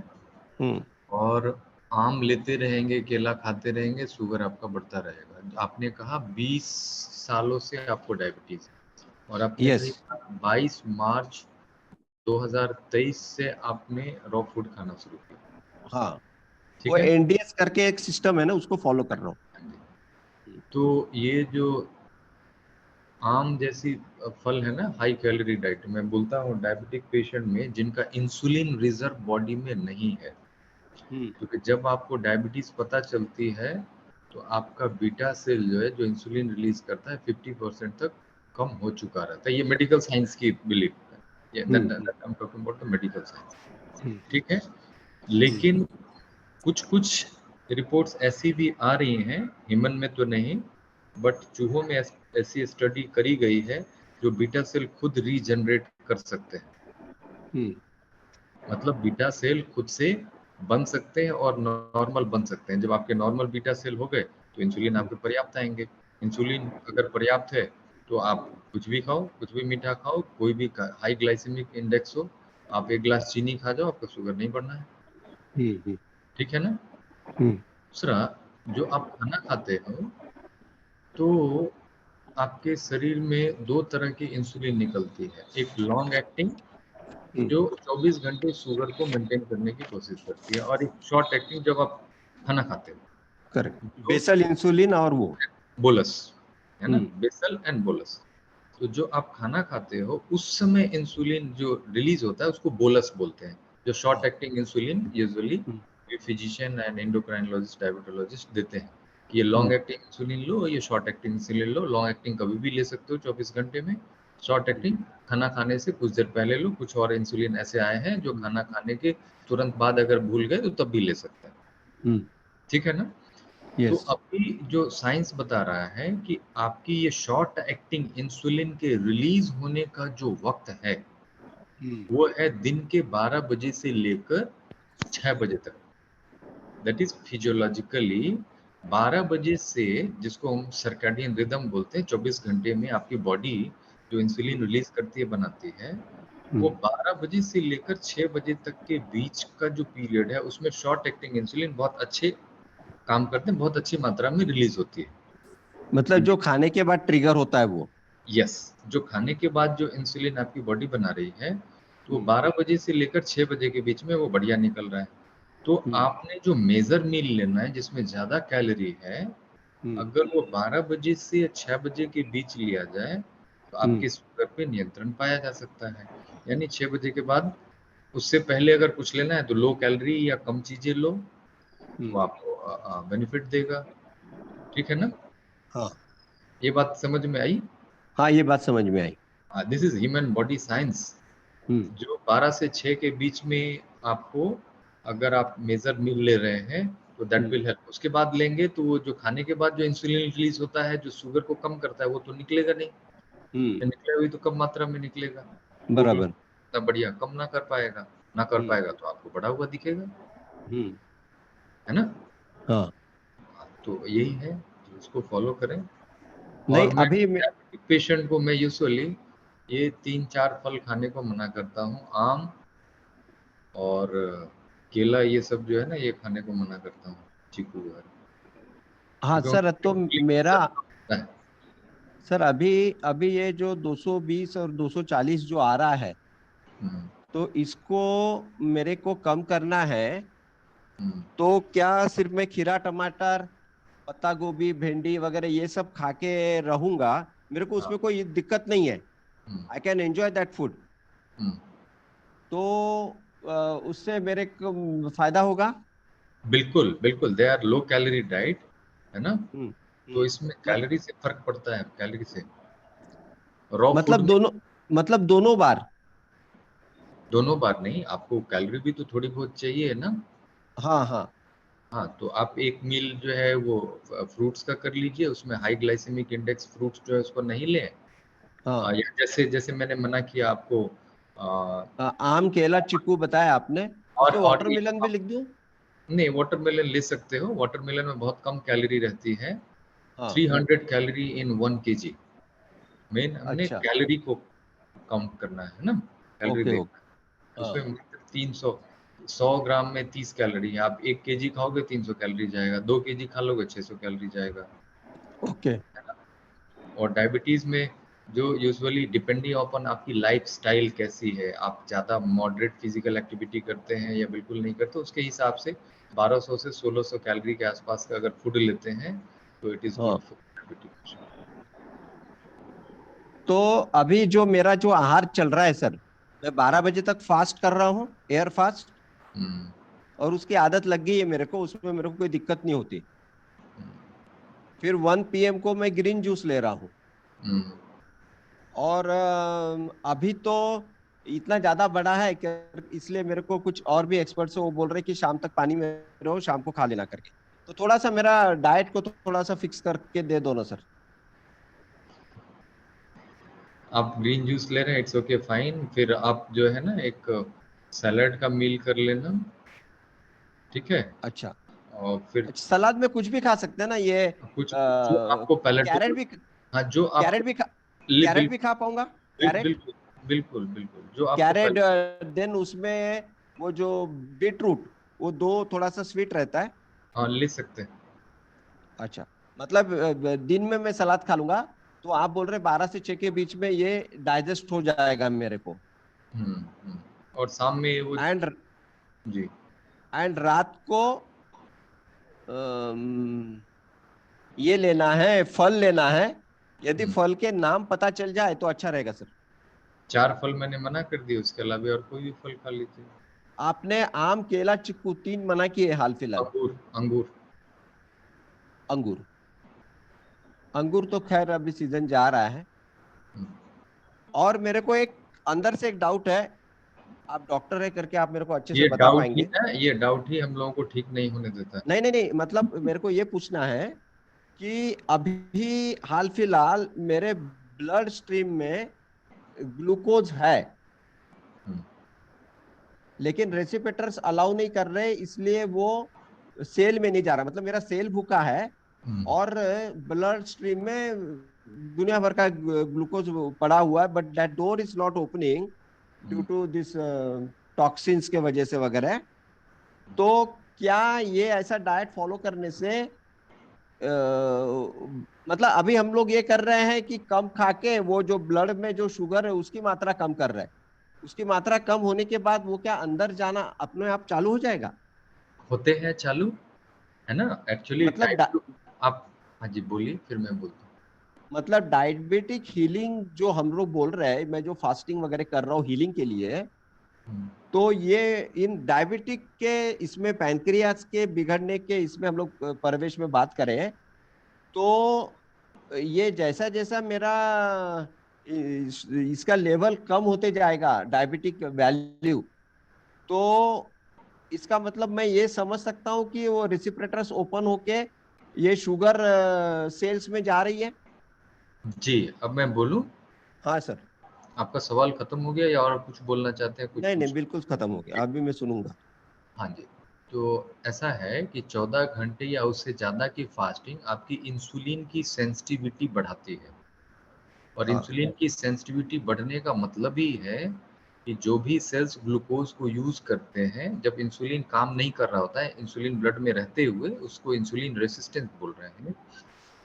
और आम लेते रहेंगे, केला खाते रहेंगे, शुगर आपका बढ़ता रहेगा। आपने कहा 20 सालों से आपको डायबिटीज है, और आपने यस, कहा 22 मार्च 2023 से आपने रॉ फूड खाना शुरू किया। हाँ, ठीक वो है। एनडीएस करके एक सिस्टम है ना, उसको फॉलो कर रहा हूँ। तो ये जो आम जैसी फल है ना, हाई कैलोरी डाइट, मैं बोलता हूँ डायबिटिक पेशेंट में जिनका इंसुलिन रिजर्व बॉडी में नहीं है, क्योंकि जब आपको डायबिटीज पता चलती है तो आपका बीटा सेल जो है, जो इंसुलिन रिलीज करता है, 50% तक कम हो चुका रहता है। ये मेडिकल साइंस की बिलीफ है, ये मेडिकल साइंस। ठीक है। लेकिन कुछ रिपोर्ट्स ऐसी भी आ रही हैं, ह्यूमन में तो नहीं, बट चूहों में ऐसी स्टडी करी गई है जो बीटा सेल खुद रीजनरेट कर सकते हैं। मतलब बीटा सेल खुद से बन सकते हैं और नॉर्मल बन सकते हैं। जब आपके नॉर्मल बीटा सेल हो गए तो इंसुलिन आपके पर्याप्त आएंगे। इंसुलिन अगर पर्याप्त है तो आप कुछ भी खाओ, कुछ भी मीठा खाओ, कोई भी हाई ग्लाइसेमिक इंडेक्स हो, आप 1 गिलास चीनी खा जाओ, आपका शुगर नहीं बढ़ना है। ठीक है ना। दूसरा, जो आप खाना खाते हो तो आपके शरीर में 2 तरह की इंसुलिन निकलती है। एक लॉन्ग एक्टिंग जो 24 घंटे शुगर को मेंटेन करने की कोशिश करती है, और एक शॉर्ट एक्टिंग जब आप खाना खाते हो। करेक्ट, बेसल इंसुलिन और वो बोलस, है ना, बेसल एंड बोलस। तो जो आप खाना खाते हो उस समय इंसुलिन जो रिलीज होता है उसको बोलस बोलते हैं। जो short acting insulin usually physician and endocrinologist, diabetologist देते हैं कि ये लॉन्ग एक्टिंग इंसुलिन लो, ये शॉर्ट एक्टिंग इंसुलिन लो। लॉन्ग एक्टिंग कभी भी ले सकते हो 24 घंटे में, शॉर्ट एक्टिंग खाना खाने से कुछ देर पहले लो। कुछ और इंसुलिन ऐसे आए हैं जो खाना खाने के तुरंत बाद अगर भूल गए तो तब भी ले सकते हैं। ठीक है ना? तो यस अभी जो साइंस बता रहा है कि आपकी ये शॉर्ट एक्टिंग इंसुलिन के रिलीज होने का जो वक्त है वो है दिन के 12 बजे से लेकर 6 बजे तक। दैट इज फिजियोलॉजिकली 12 बजे से, जिसको हम सर्कैडियन रिदम बोलते हैं, 24 घंटे में आपकी बॉडी जो इंसुलिन रिलीज करती है, बनाती है, वो 12 बजे से लेकर 6 बजे तक के बीच का जो पीरियड है उसमें शॉर्ट एक्टिंग इंसुलिन बहुत अच्छे काम करते हैं, बहुत अच्छी मात्रा में रिलीज होती है। मतलब जो खाने के बाद ट्रिगर होता है वो। यस, जो खाने के बाद जो इंसुलिन आपकी बॉडी बना रही है तो 12 बजे से लेकर 6 बजे के बीच में वो बढ़िया निकल रहा है। तो आपने जो मेजर मील लेना है जिसमें ज्यादा कैलोरी है, अगर वो 12 बजे से 6 बजे के बीच लिया जाए तो आपके शुगर पे नियंत्रण पाया जा सकता है। यानी 6 बजे के बाद, उससे पहले अगर कुछ लेना है तो लो कैलोरी या कम चीजें लो, वो आपको बेनिफिट देगा। ठीक है ना? हाँ ये बात समझ में आई? हाँ, ये बात समझ में आई। This is human body science. जो 12 से 6 के बीच में आपको, अगर आप मेजर मील ले रहे हैं तो दैट विल हेल्प। उसके बाद लेंगे तो वो जो खाने के बाद जो इंसुलिन रिलीज होता है जो शुगर को कम करता है वो तो निकलेगा नहीं, निकलेगा भी तो कम मात्रा में निकलेगा, बराबर। इतना बढ़िया कम ना कर पाएगा, ना कर पाएगा तो आपको बढ़ा हुआ दिखेगा, है ना? हाँ, तो यही है, उसको फॉलो करें। नहीं और मैं अभी डायबिटिक पेशेंट को मैं यूजुअली ये 3-4 फल खाने को मना करता हूँ। आम और केला, ये सब जो है ना, ये खाने को मना करता हूँ, चीकू वगैरह। हाँ सर, तो मेरा सर अभी अभी ये जो 220 और 240 जो आ रहा है, तो इसको मेरे को कम करना है। तो क्या सिर्फ मैं खीरा, टमाटर, पत्ता गोभी, भिंडी वगैरह ये सब खा के रहूंगा, मेरे को उसमें कोई दिक्कत नहीं है, I can enjoy that food, तो उससे मेरे को फायदा होगा? बिल्कुल बिल्कुल, they are low calorie diet, है ना? तो इसमें कैलोरी से फर्क पड़ता है, कैलोरी से। रॉ फूड में मतलब दोनों बार नहीं, आपको कैलोरी भी तो थोड़ी बहुत चाहिए है ना? हाँ हाँ हाँ, तो आप एक मील जो है वो फ्रूट्स का कर लीजिए, उसमें हाई ग्लाइसेमिक इंडेक्स फ्रूट्स जो है उसको नहीं लें। हाँ। या जैसे जैसे मैंने मना किया आपको, आम, केला, चीकू बताया आपने, उसमें और वाटरमेलन भी लिख दूं? नहीं, वाटरमेलन ले सकते हो। वाटरमेलन में बहुत कम कैलोरी रहती है, हाँ 300 कैलोरी इन 1 kg। मेन हमने अच्छा, कैलोरी को काउंट करना है ना, कैलोरी ओके देखना ओके। है। उसमें मात्र 300, 100 ग्राम में 30 कैलोरी है। आप 1 kg खाओगे 300 कैलोरी जाएगा, 2 kg खा लोगे 600 कैलोरी जाएगा। ओके। और डायबिटीज में जो यूजुअली डिपेंडिंग अपॉन आपकी लाइफस्टाइल कैसी है, आप ज़्यादा मॉडरेट फिजिकल एक्टिविटी करते हैं या बिल्कुल नहीं करते, उसके हिसाब से 1200 से 1600 कैलोरी के आसपास का अगर फूड लेते हैं तो it is good for diabetic. तो अभी जो मेरा जो आहार चल रहा है सर, मैं 12 बजे तक फास्ट कर रहा हूँ, एयर फास्ट, और उसकी आदत लग गई है मेरे को, उसमें मेरे को कोई दिक्कत नहीं होती। फिर 1 PM को मैं ग्रीन जूस ले रहा हूँ, और अभी तो इतना ज्यादा बड़ा है कि इसलिए मेरे को कुछ और भी एक्सपर्ट्स वो बोल रहे हैं कि शाम तक पानी में रहो, शाम को खा लेना करके। तो थोड़ा सा मेरा डाइट को थोड़ा सा फिक्स करके दे दो ना सर। आप ग्रीन जूस ले रहे हैं, इट्स ओके फाइन। फिर आप जो है ना एक सैलड का मील कर लेना, ठीक है? अच्छा, और फिर सलाद में कुछ भी खा सकते हैं ना ये? कुछ जो आपको कैरेट पैलेटेबल, भी, हाँ जो कैरेट आपको भी कैरेट भी खा पाऊंगा? कैरेट, बिल्कुल बिल्कुल बिल्कुल, जो आपको कैरेट, देन उसमें वो जो बीटरूट, वो दो थोड़ा सा स्वीट रहता है। हाँ ले सकते हैं। अच्छा, मतलब दिन में मैं सलाद खा लूंगा, तो आप बोल रहे 12 से 6 के बीच में ये डाइजेस्ट हो जाएगा मेरे को। और शाम में वो एंड जी, रात को अम, ये लेना है, फल लेना है। यदि फल के नाम पता चल जाए तो अच्छा रहेगा सर। 4 फल मैंने मना कर दिए, उसके अलावा और कोई भी फल खा लीजिए। आपने आम, केला, चिक्कू 3 मना किए हाल फिलहाल। अंगूर अंगूर अंगूर, अंगूर तो खैर अभी सीजन जा रहा है। और मेरे को एक अंदर से एक डाउट है, आप डॉक्टर है करके आप मेरे को अच्छे से ये बता डाउट पाएंगे? ही है, ये डाउट ही हम लोगों को ठीक नहीं होने देता। नहीं नहीं नहीं, मतलब मेरे को ये पूछना है कि अभी हाल फिलहाल मेरे ब्लड स्ट्रीम में ग्लूकोज है, लेकिन रेसिपिटर्स अलाउ नहीं कर रहे, इसलिए वो सेल में नहीं जा रहा। मतलब मेरा सेल भूखा है और ब्लड स्ट्रीम में दुनिया भर का ग्लूकोज पड़ा हुआ है, but that door is not opening due to this toxins के वजह से वगैरह। तो क्या ये ऐसा डाइट फॉलो करने से मतलब अभी हम लोग ये कर रहे हैं कि कम खा के वो जो ब्लड में जो शुगर है उसकी मात्रा कम कर रहे हैं, उसकी मात्रा कम होने के बाद वो क्या अंदर जाना अपने आप चालू हो जाएगा? होते हैं चालू, है ना? एक्चुअली मतलब आप, हाँ जी बोलिए, फिर मैं बोलता हूँ। मतलब डायबिटिक हीलिंग जो हम लोग बोल रहे हैं, मैं जो फास्टिंग वगैरह कर रहा हूँ हीलिंग के लिए, तो ये इन डायबिटिक के इसमें पैनक्रियास के बिगड़ने के इसमें हम लोग परवेश में बात करें तो ये जैसा जैसा मेरा इसका लेवल कम होते जाएगा डायबिटिक वैल्यू, तो इसका मतलब मैं ये समझ सकता हूँ कि वो रेसिप्रेटर्स ओपन होके ये शुगर सेल्स में जा रही है। जी, अब मैं बोलूं? हाँ सर। आपका सवाल खत्म हो गया या और कुछ बोलना चाहते हैं? कुछ नहीं नहीं, बिल्कुल खत्म हो गया, अभी मैं सुनूंगा। हाँ जी, तो ऐसा है कि 14 घंटे या उससे ज़्यादा की फास्टिंग आपकी इंसुलिन की सेंसिटिविटी बढ़ाती है। और हाँ। इंसुलिन की सेंसिटिविटी बढ़ने का मतलब ही है कि जो भी सेल्स ग्लूकोज को यूज करते हैं, जब इंसुलिन काम नहीं कर रहा होता है, इंसुलिन ब्लड में रहते हुए, उसको इंसुलिन रेसिस्टेंस बोल रहे हैं।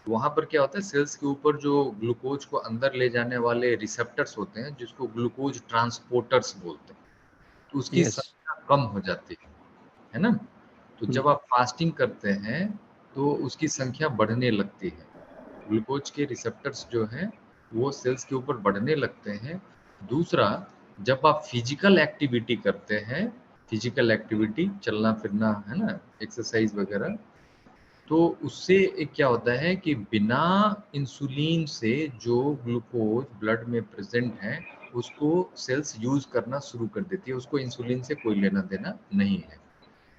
वहां पर क्या होता है, सेल्स के ऊपर जो ग्लूकोज को अंदर ले जाने वाले रिसेप्टर्स होते हैं, जिसको ग्लूकोज ट्रांसपोर्टर्स बोलते हैं, तो उसकी संख्या कम हो जाती है ना? तो जब आप फास्टिंग करते हैं तो उसकी संख्या बढ़ने लगती है, ग्लूकोज के रिसेप्टर्स जो हैं वो सेल्स के ऊपर बढ़ने लगते हैं। दूसरा, जब आप फिजिकल एक्टिविटी करते हैं, फिजिकल एक्टिविटी चलना फिरना, है ना, एक्सरसाइज वगैरह, तो उससे एक क्या होता है कि बिना इंसुलिन से जो ग्लूकोज ब्लड में प्रेजेंट है उसको सेल्स यूज करना शुरू कर देती है, उसको इंसुलिन से कोई लेना देना नहीं है।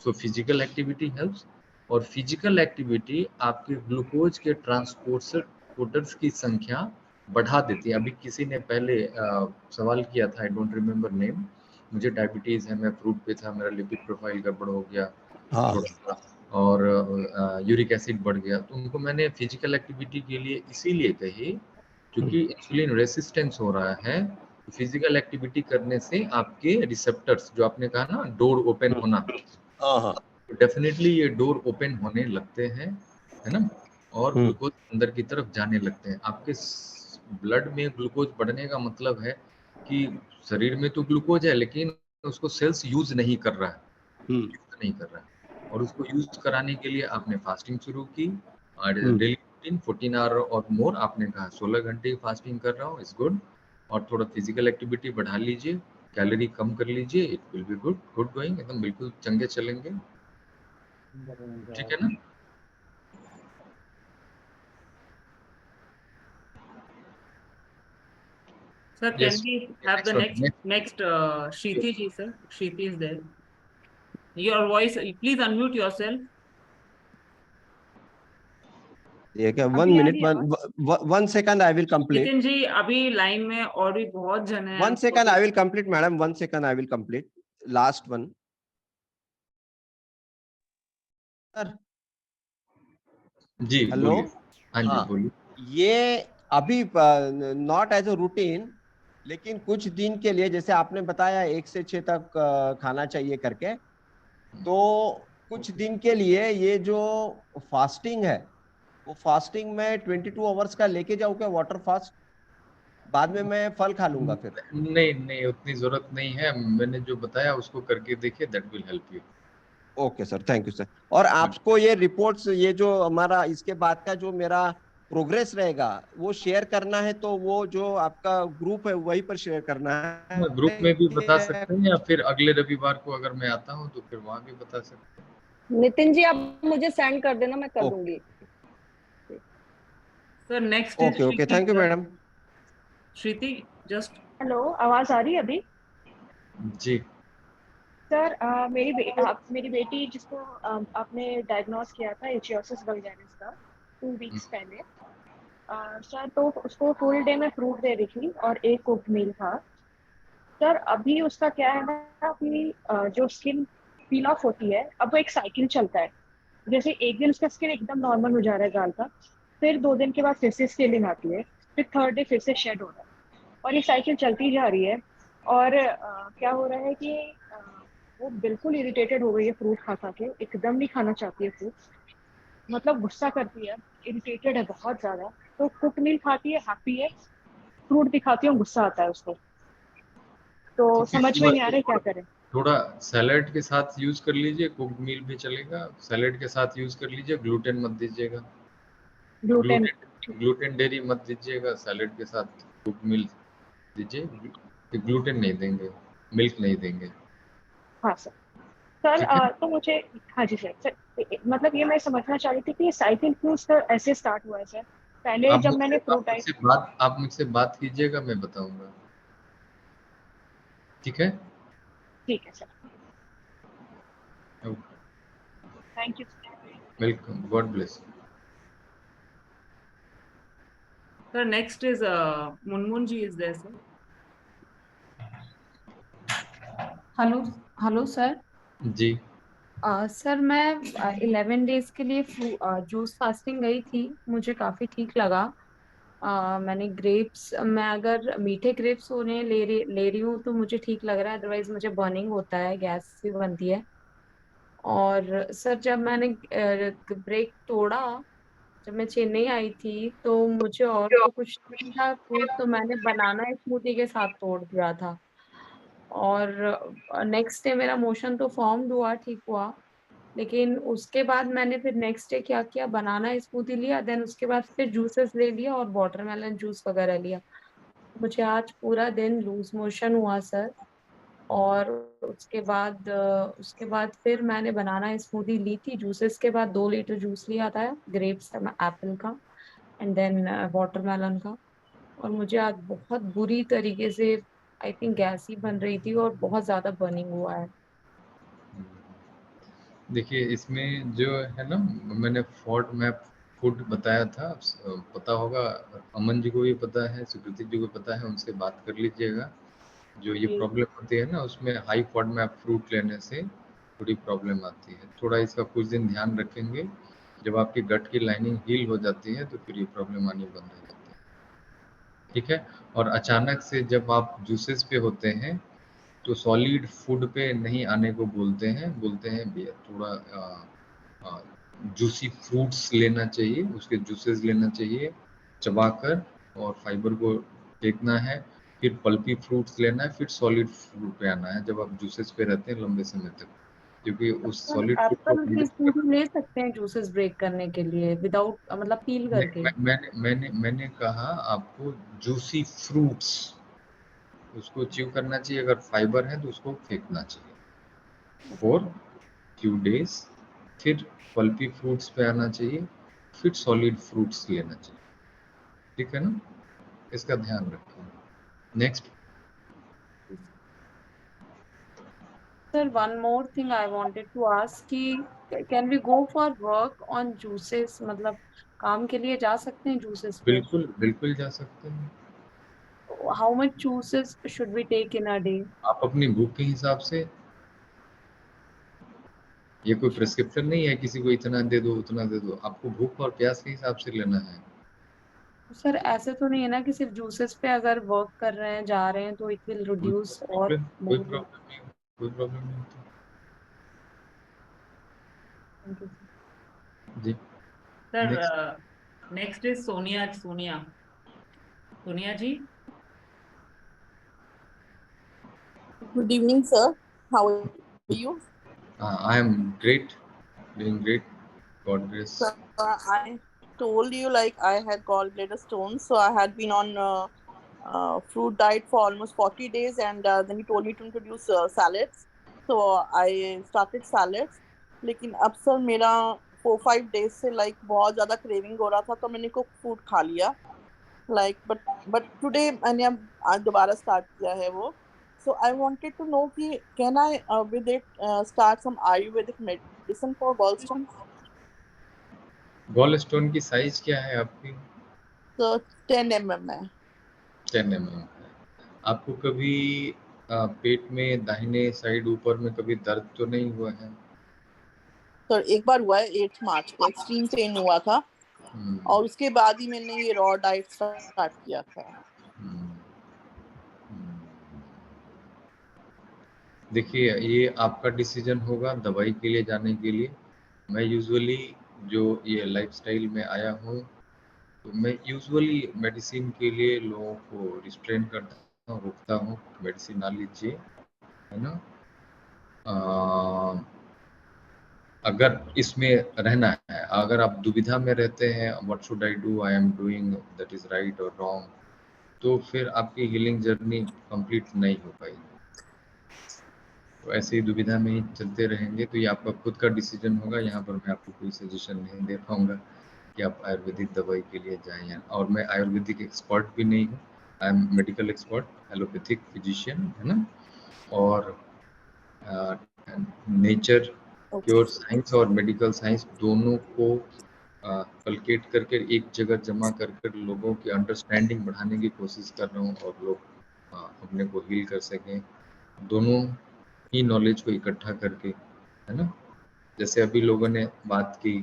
सो फिजिकल एक्टिविटी हेल्प्स, और फिजिकल एक्टिविटी आपके ग्लूकोज के ट्रांसपोर्टर्स की संख्या बढ़ा देती है। अभी किसी ने पहले सवाल किया था, आई डोंट रिमेम्बर नेम, मुझे डायबिटीज है, मैं फ्रूट पे था, मेरा लिपिड प्रोफाइल गड़बड़ हो गया थोड़ा सा, और यूरिक एसिड बढ़ गया, तो उनको मैंने फिजिकल एक्टिविटी के लिए इसीलिए कही क्योंकि इंसुलिन रेसिस्टेंस हो रहा है। फिजिकल एक्टिविटी करने से आपके रिसेप्टर्स, जो आपने कहा ना डोर ओपन होना, डेफिनेटली ये डोर ओपन होने लगते हैं, है ना, और ग्लूकोज अंदर की तरफ जाने लगते हैं। आपके ब्लड में ग्लूकोज बढ़ने का मतलब है कि शरीर में तो ग्लूकोज है लेकिन उसको सेल्स यूज नहीं कर रहा है, नहीं कर रहा है, और उसको यूज कराने के लिए आपने फास्टिंग शुरू की, और डेली रूटीन 14 आवर और मोर, आपने कहा 16 घंटे फास्टिंग कर रहा हूँ, इज गुड, और थोड़ा फिजिकल एक्टिविटी बढ़ा लीजिए, कैलोरी कम कर लीजिए, it will be good, good going, एकदम बिल्कुल चंगे चलेंगे, ठीक है ना? Sir, can we have the next Shriti ji, sir? Shriti is there. Your voice, please unmute yourself. ये क्या 1 minute 1 second I will complete. Nitin ji अभी लाइन में और भी बहुत जन है। 1 second I will complete madam, 1 second I will complete, last one. Sir जी हेलो, हाँ जी बोलिए। ये अभी नॉट एज अ रूटीन, लेकिन कुछ दिन के लिए, जैसे आपने बताया 1 से 6 तक खाना चाहिए करके, तो कुछ दिन के लिए ये जो फास्टिंग है वो फास्टिंग में 22 आवर्स का लेके जाऊँ क्या, वाटर फास्ट? बाद में मैं फल खा लूंगा फिर? नहीं नहीं, उतनी जरूरत नहीं है, मैंने जो बताया उसको करके देखिए, that will help you. Okay sir, thank you sir. और आपको ये रिपोर्ट्स, ये जो हमारा इसके बाद का जो मेरा प्रोग्रेस रहेगा वो शेयर करना है, तो वो जो आपका ग्रुप है वहीं पर शेयर करना है? ग्रुप में भी बता सकते हैं, या फिर अगले रविवार को अगर मैं आता हूँ तो फिर वहां भी बता सकते हैं। नितिन जी आप मुझे सेंड कर देना, मैं कर दूंगी। Sir next okay okay, thank you madam. Shruti just. Hello, आवाज आ रही है अभी? जी सर मेरी बेटी जिसको आपने डायग्नोस किया था इचियोसिस वल्गैरिस का 2 वीक्स पहले, सर तो उसको फुल डे में फ्रूट दे रही थी और एक कुक्ड मील था। सर अभी उसका क्या है ना, अभी जो स्किन पील ऑफ होती है, अब वो एक साइकिल चलता है। जैसे एक दिन उसका स्किन एकदम नॉर्मल हो जा रहा है गाल का, फिर 2 दिन के बाद फिर से स्केलिंग आती है, फिर थर्ड डे फिर से शेड हो रहा है, और ये साइकिल चलती जा रही है। और क्या हो रहा है कि वो बिल्कुल इरिटेटेड हो गई है फ्रूट खा खा के, एकदम नहीं खाना चाहती है फ्रूट, मतलब गुस्सा करती है, इरिटेटेड है बहुत ज्यादा। तो कुक मील खाती है, हैप्पी है, फ्रूट दिखाती हूँ गुस्सा आता है उसको, तो ठीक है, समझ में नहीं आ रहा है क्या करें। थोड़ा सैलेड के साथ यूज कर लीजिए, कुक्ड मील भी चलेगा, सैलेड के साथ यूज कर लीजिए, ग्लूटेन मत दीजिएगा, ग्लूटेन। ग्लूटेन डेयरी मत दीजिएगा, सैलेड के साथ कुक्ड मील दीजिए, ग्लूटेन नहीं देंगे, मिल्क नहीं देंगे। हाँ सर। सर ठीक है, तो मुझे, हाँ जी सर, मतलब ये मैं समझना चाह रही थी कि ये साइकिल क्यों सर ऐसे स्टार्ट हुआ है सर। पहले जब मैंने फ्रूट आप मुझसे बात कीजिएगा, मैं बताऊंगा। ठीक है, ठीक है sir, thank you. Welcome, God bless. Sir, next is Munmun ji is there, sir. Hello sir. जी सर मैं 11 डेज के लिए जूस फास्टिंग गई थी, मुझे काफी ठीक लगा। मैंने ग्रेप्स, मैं अगर मीठे ग्रेप्स होने ले रही हूँ तो मुझे ठीक लग रहा है, अदरवाइज मुझे बर्निंग होता है, गैस भी बनती है। और सर जब मैंने ब्रेक तोड़ा, जब मैं चेन्नई आई थी तो मुझे और तो कुछ नहीं था फ्रूट, तो मैंने बनाना स्मूदी के साथ तोड़ दिया था। और नेक्स्ट डे मेरा मोशन तो फॉर्म हुआ, ठीक हुआ, लेकिन उसके बाद मैंने फिर नेक्स्ट डे क्या किया, बनाना स्मूदी लिया, देन उसके बाद फिर जूसेस ले लिया और वाटरमेलन जूस वगैरह लिया। मुझे आज पूरा दिन लूज मोशन हुआ सर। और उसके बाद फिर मैंने बनाना स्मूदी ली थी, जूसेस के बाद 2 लीटर जूस लिया था, ग्रेप्स एप्पल का एंड देन वाटरमेलन का। और मुझे आज बहुत बुरी तरीके से आई थिंक गैस ही बन रही थी और बहुत ज्यादा बर्निंग हुआ है। देखिए, इसमें जो है ना, मैंने फॉड मैप फूड बताया था, पता होगा, अमन जी को भी पता है, सुकृति जी को पता है, उनसे बात कर लीजिएगा। जो ये प्रॉब्लम होती है ना, उसमें हाई फॉड मैप फ्रूट लेने से थोड़ी प्रॉब्लम आती है। थोड़ा इसका कुछ दिन ध्यान रखेंगे, जब आपकी गट की लाइनिंग हील हो जाती है तो फिर ये प्रॉब्लम आनी बंद हो जाती है। ठीक है, और अचानक से जब आप जूसेस पे होते हैं तो सॉलिड फूड पे नहीं आने को बोलते हैं थोड़ा जूसी फ्रूट्स लेना चाहिए, उसके जूसेस लेना चाहिए चबाकर, और फाइबर को देखना है, फिर पल्पी फ्रूट्स लेना है, फिर सॉलिड फूड पे आना है जब आप जूसेस पे रहते हैं लंबे समय तक, क्योंकि उस सॉलिड फूड एप्पल की को स्मूदी ले सकते हैं जूसेस ब्रेक करने के लिए विदाउट, मतलब पील करके? मैंने कहा आपको जूसी फ्रूट्स, उसको च्यू करना चाहिए, अगर फाइबर है तो उसको फेंकना चाहिए फॉर फ्यू डेज, फिर पल्पी फ्रूट्स पे आना चाहिए, फिर सॉलिड फ्रूट्स लेना चाहिए। ठीक है ना, इसका ध्यान रखिए। Next Sir, one more thing I wanted to ask कि can we go for work on juices, मतलब काम के लिए जा सकते हैं juices पे? बिल्कुल बिल्कुल जा सकते हैं। How much juices should we take in a day? आप अपनी भूख के हिसाब से, ये कोई प्रिस्क्रिप्शन नहीं है किसी को इतना दे दो उतना दे दो, आपको भूख और प्यास के हिसाब से लेना है। सर ऐसे तो नहीं है ना कि सिर्फ जूसेस पे अगर वर्क कर रहे हैं, जा रहे हैं तो इट विल रिड्यूस और कोई प्रॉब्लम नहीं, कोई प्रॉब्लम नहीं होती। जी Sir, next is Sonia ji. Good evening, sir. How are you? I am great, doing great, God bless. Sir, I told you like I had gallbladder stones, so I had been on fruit diet for almost 40 days, and then he told me to introduce salads. So I started salads. लेकिन अब sir मेरा 4-5 days से like बहुत ज़्यादा craving हो रहा था, तो मैंने cooked food खा लिया, like but today मैंने अब आज दोबारा start किया है वो, So I wanted to know कि can I with it start some Ayurvedic medicine for gallstones? Gall stone की साइज क्या है आपकी? So 10 mm है। 10 mm। आपको कभी पेट में दाहिने साइड ऊपर में कभी दर्द तो नहीं हुआ है? तो एक बार हुआ है 8 मार्च को, एक्सट्रीम पेन हुआ था और उसके बाद ही मैंने ये रॉ डाइट स्टार्ट किया था। देखिए, ये आपका डिसीजन होगा दवाई के लिए जाने के लिए। मैं यूजुअली जो ये लाइफस्टाइल में आया हूँ, तो मैं यूजुअली मेडिसिन के लिए लोगों को रिस्ट्रेन करता हूँ, रोकता हूँ, मेडिसिन ना लीजिए, है ना। अगर इसमें रहना है, अगर आप दुविधा में रहते हैं what should I do, I am doing that is right और रॉन्ग, तो फिर आपकी हीलिंग जर्नी कंप्लीट नहीं हो पाएगी। तो ऐसे ही दुविधा में ही चलते रहेंगे तो ये आपका खुद का डिसीजन होगा। यहाँ पर मैं आपको कोई सजेशन नहीं दे पाऊंगा कि आप आयुर्वेदिक दवाई के लिए जाएं या, और मैं आयुर्वेदिक एक्सपर्ट भी नहीं हूँ। I am medical expert, allopathic physician, है ना। और नेचर प्योर साइंस और मेडिकल साइंस दोनों को कलकेट करके एक जगह जमा कर लोगों की अंडरस्टैंडिंग बढ़ाने की कोशिश कर रहा हूँ और लोग अपने को हील कर सकें, दोनों ही नॉलेज को इकट्ठा करके, है ना। जैसे अभी लोगों ने बात की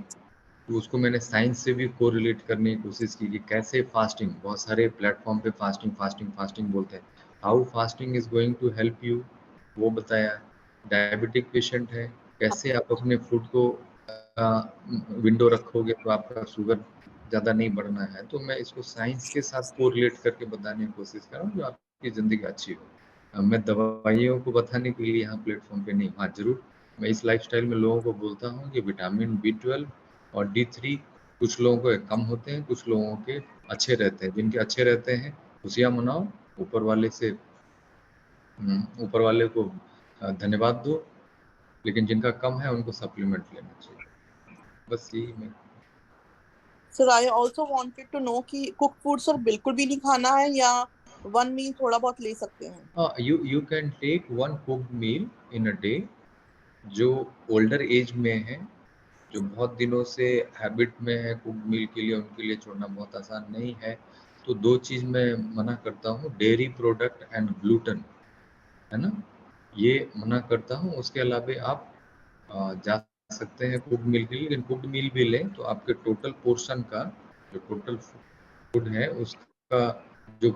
तो उसको मैंने साइंस से भी कोरिलेट करने की कोशिश की कि कैसे फास्टिंग, बहुत सारे प्लेटफॉर्म पे फास्टिंग बोलते हैं, how fasting is going to help you, वो बताया। डायबिटिक पेशेंट है, कैसे आप अपने फूड को विंडो रखोगे तो आपका शुगर ज़्यादा नहीं बढ़ना है। तो मैं इसको साइंस के साथ कोरिलेट करके बताने की कोशिश कर रहा हूँ जो आपकी ज़िंदगी अच्छी हो। मैं दवाइयों को बताने के लिए यहाँ प्लेटफॉर्म पे नहीं। हाँ जरूर, मैं इस लाइफस्टाइल में लोगों को बोलता हूँ कि विटामिन B12 और D3 कुछ लोगों को कम होते हैं, कुछ लोगों के अच्छे रहते हैं। जिनके अच्छे रहते हैं खुशियाँ मनाओ, ऊपर वाले को धन्यवाद दो, लेकिन जिनका कम है उनको सप्लीमेंट लेना चाहिए। बस यही मैं। Sir I also wanted to know कि कुक फूड सर बिल्कुल भी नहीं खाना है या वन मील थोड़ा बहुत ले सकते हैं? You can take 1 cooked meal in a day. जो ओल्डर एज में है, जो बहुत दिनों से हैबिट में है कुक्ड मील के लिए, उनके लिए छोड़ना बहुत आसान नहीं है। तो 2 चीज़ मैं मना करता हूँ, डेयरी प्रोडक्ट एंड ग्लूटन, है ना, ये मना करता हूँ। उसके अलावा आप जा सकते हैं कुक्ड मील के लिए, लेकिन कुक्ड मील भी लें तो आपके टोटल पोर्शन का जो टोटल फूड है उसका जो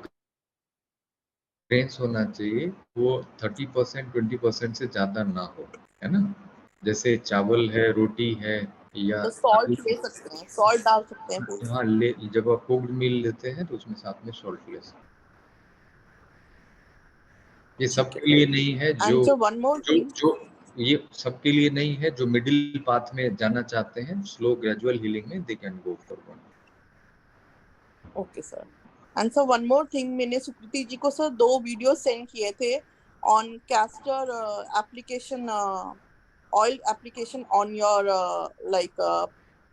ग्रेन्स होना चाहिए वो 30% 20% से ज़्यादा ना हो, है ना। जैसे चावल है, रोटी है या तो सॉल्ट ले सकते हैं, सॉल्ट डाल सकते हैं पूरी। हाँ, जब आप कुक्ड मील लेते हैं तो उसमें साथ में सॉल्ट ले सकते हैं। ये सबके लिए नहीं है जो ये सबके लिए नहीं है जो मिडिल पाथ में जाना चाहते हैं, स्लो ग्रेजुअल हीलिंग में, they can go for one. Okay sir. And sir one more thing, मैंने सुकृति जी को सर 2 वीडियो सेंड किए थे on castor application, oil application on your like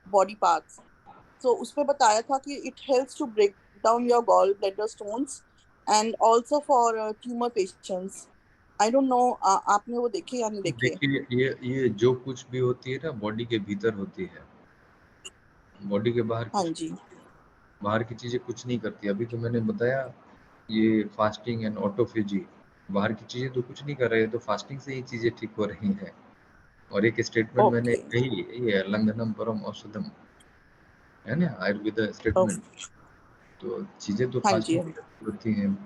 body parts. तो उसमें बताया था कि it helps to break down your gall bladder stones and also for tumour patients. I don't know आपने वो देखे या नहीं देखे? देखिए, ये जो कुछ भी होती है ना बॉडी के भीतर होती है, बॉडी के बाहर हाँ जी, बाहर की चीजें कुछ नहीं करती। अभी तो मैंने बताया ये फास्टिंग एंड ऑटोफेजी, बाहर की चीजें तो कुछ नहीं कर रहे, तो फास्टिंग से ही चीजें ठीक हो रही हैं। और एक स्टेटमेंट मैंने कही, ये लंघनम परम औषधम, है ना, आयुर्वेद स्टेटमेंट। तो चीजें तो फास्टिंग होती हैं,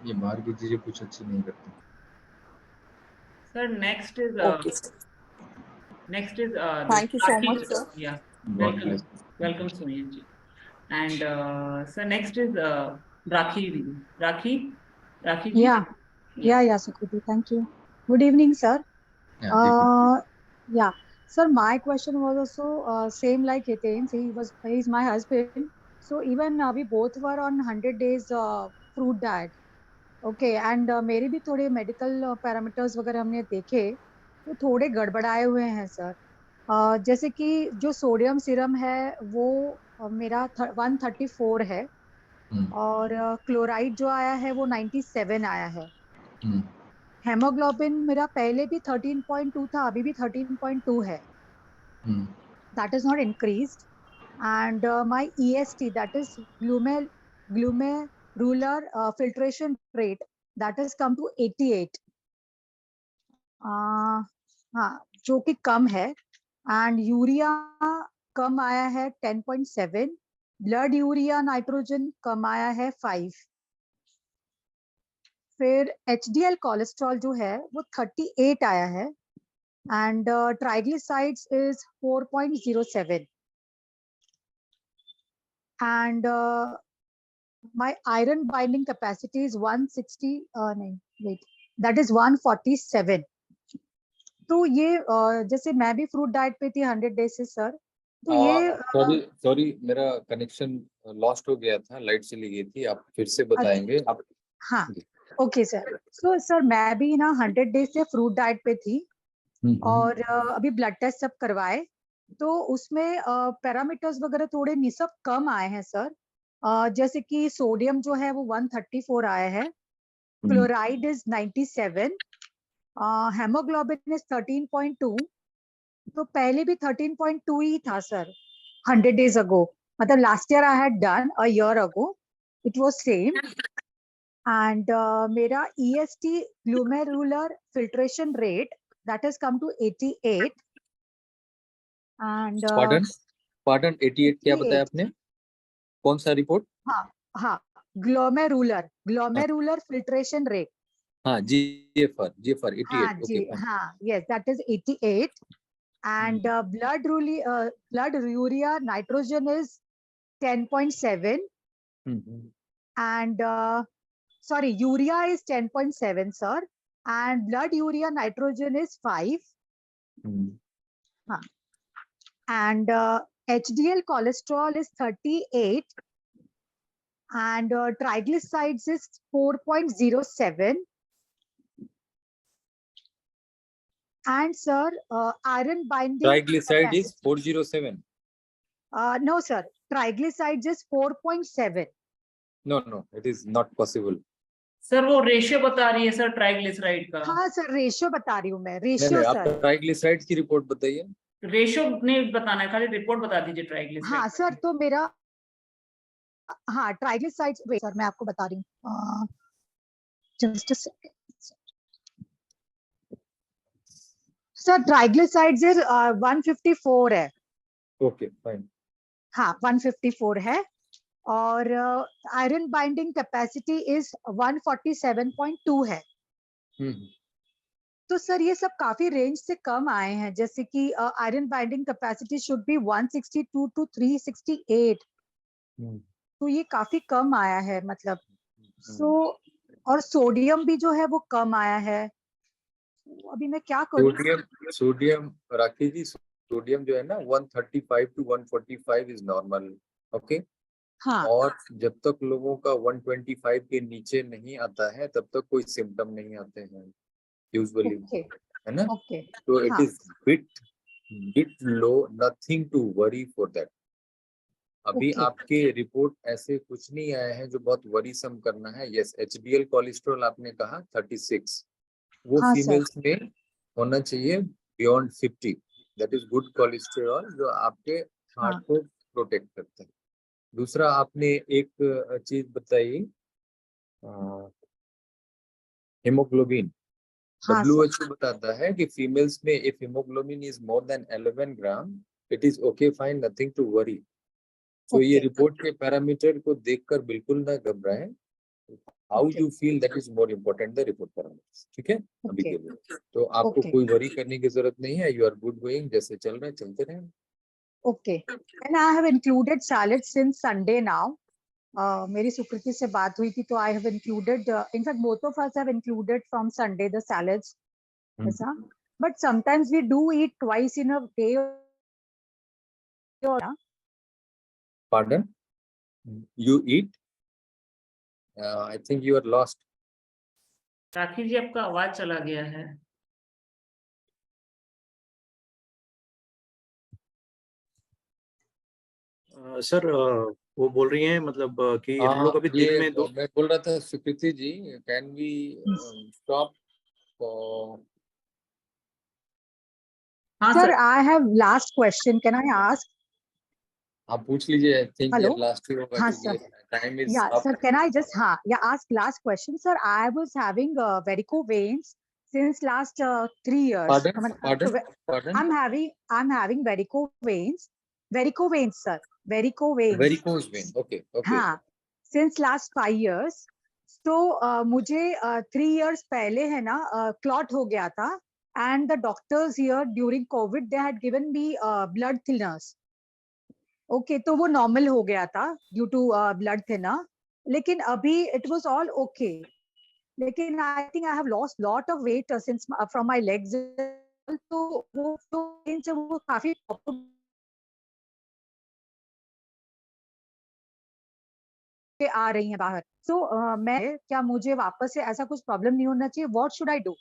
ये बाहर की चीजें कुछ अच्छी नहीं करती। Sir, next is thank you so much sir. Yeah, welcome Sonia ji. And sir, next is Rakhi ji. Yeah, Sukriti, thank you. Good evening, sir. Yeah, sir, my question was also same like Hiten's. He's my husband. So even we both were on 100 days fruit diet. Okay, and मेरे भी थोड़े medical parameters वगैरह हमने देखे तो थोड़े गड़बड़ाए हुए हैं सर। जैसे कि जो सोडियम सीरम है वो मेरा 134 है और क्लोराइड जो आया है वो 97 आया है। हेमोग्लोबिन मेरा पहले भी 13.2 था, अभी भी 13.2 है. That is not increased. And my EST, that is glomerular filtration rate, that has come to 88. हाँ, जो कि कम है. And यूरिया कम आया है 10.7. ब्लड यूरिया नाइट्रोजन कम आया है 5. फिर HDL कोलेस्ट्रॉल जो है वो 38 आया है. And triglycerides is 4.07. And my iron binding capacity is 160. That is 147. तो ये जैसे मैं भी फ्रूट डाइट पे थी 100 डेज से सर, तो ये सॉरी मेरा कनेक्शन लॉस्ट हो गया था, लाइट चली गई थी, आप फिर से बताएंगे आप? हाँ, ओके सर. सो सर मैं भी ना 100 डेज से फ्रूट डाइट पे थी और अभी ब्लड टेस्ट सब करवाए, तो उसमें पैरामीटर्स वगैरह थोड़े निस्बत कम आए हैं सर. जैसे कि सोडियम जो है वो 134 आया है, क्लोराइड इज 97, हेमोग्लोबिन इज 13.2. तो पहले भी 13.2 ही था सर 100 डेज अगो, मतलब last year I had done a year ago, it was same. And मेरा EST glomerular filtration rate that has come to 88. And pardon 88 क्या बताया आपने? कौन सा रिपोर्ट? हाँ ग्लोमेरुलर फिल्ट्रेशन रेट. हाँ GFR 88. Okay, हाँ, yes, that is 88. And blood urea nitrogen is 10.7. And sorry, urea is 10.7 sir, and blood urea nitrogen is 5. And HDL cholesterol is 38. And triglycerides is 4.07. And sir, iron binding triglyceride is 407. No sir, triglycerides is 4.7. No, it is not possible. Sir वो ratio बता रही है sir triglyceride का. हाँ sir, ratio बता रही हूँ मैं, रेशियो सर. आप ट्राइग्लिसराइड की रिपोर्ट बताइए. रेशियो नहीं बताना है, खाली रिपोर्ट बता दीजिए ट्राइग्लिसराइड. हाँ सर, तो मेरा हाँ ट्राइग्लिसराइड्स, सर मैं आपको बता रही हूँ, just a second sir. Triglycerides 154 है. Okay fine. हाँ 154 है. और आयरन बाइंडिंग कैपेसिटी इज 147.2 है. तो सर ये सब काफी रेंज से कम आए हैं, जैसे कि iron binding capacity should be 162 to 368. तो ये काफी कम आया है मतलब. सो और सोडियम भी जो है वो कम आया है. अभी मैं क्या करूं? सोडियम राखी जी, सोडियम जो है ना 135 to 145 इज नॉर्मल. ओके. हाँ. और जब तक लोगों का 125 के नीचे नहीं आता है तब तक कोई सिम्टम नहीं आते हैं यूजुअली. है ना? तो it is bit low, nothing to worry for that. अभी आपके रिपोर्ट ऐसे कुछ नहीं आए हैं जो बहुत वरीसम करना है. यस, HDL कोलेस्ट्रॉल आपने कहा 36, वो फीमेल्स में होना चाहिए beyond 50. That is good cholesterol जो आपके हार्ट को प्रोटेक्ट करता है. दूसरा आपने एक चीज बताई, हीमोग्लोबिन. WHO बताता है कि फीमेल्स में if haemoglobin is more than 11 gram it is okay fine, nothing to worry. तो ये रिपोर्ट के पैरामीटर को देखकर बिल्कुल ना घबराएं. How you feel that is more important the report parameters. ठीक है अभी के लिए. तो आपको कोई वरी करने की जरूरत नहीं है. यू आर गुड गोइंग, जैसे चल रहे चलते रहे. Okay, and I have included salad since Sunday now. मेरी सुकृति से बात हुई थी तो I have included, in fact both of us have included from Sunday the salads. ऐसा. But sometimes we do eat twice in a day. Pardon? You eat? I think you are lost. राखी जी आपका आवाज चला गया है. Sir वो बोल रही हैं मतलब कि हम लोग अभी दिन में मैं बोल रहा था सुकृति जी, कैन वी स्टॉप हाँ Sir, sir, I have last question. Can I ask? आप पूछ लीजिए. आई थिंक ये Hello. लास्ट ही होगा हाँ क्योंकि sir. Time is Yeah, up. sir. Can I just ask last question, sir? I was having varicose veins since last 3 years. Pardon? I'm having varicose veins. Varicose veins, sir. Varicose veins. Varicose vein. Okay. हाँ, since last 5 years. तो मुझे 3 years पहले है ना clot हो गया था, and the doctors here during COVID they had given me blood thinners. Okay, तो वो normal हो गया था due to blood thinner. लेकिन अभी it was all okay. लेकिन I think I have lost lot of weight since from my legs. तो वो तो वो काफी आ रही हैं बाहर. So मैं क्या मुझे वापस से ऐसा कुछ प्रॉब्लम नहीं होना चाहिए? What should I do?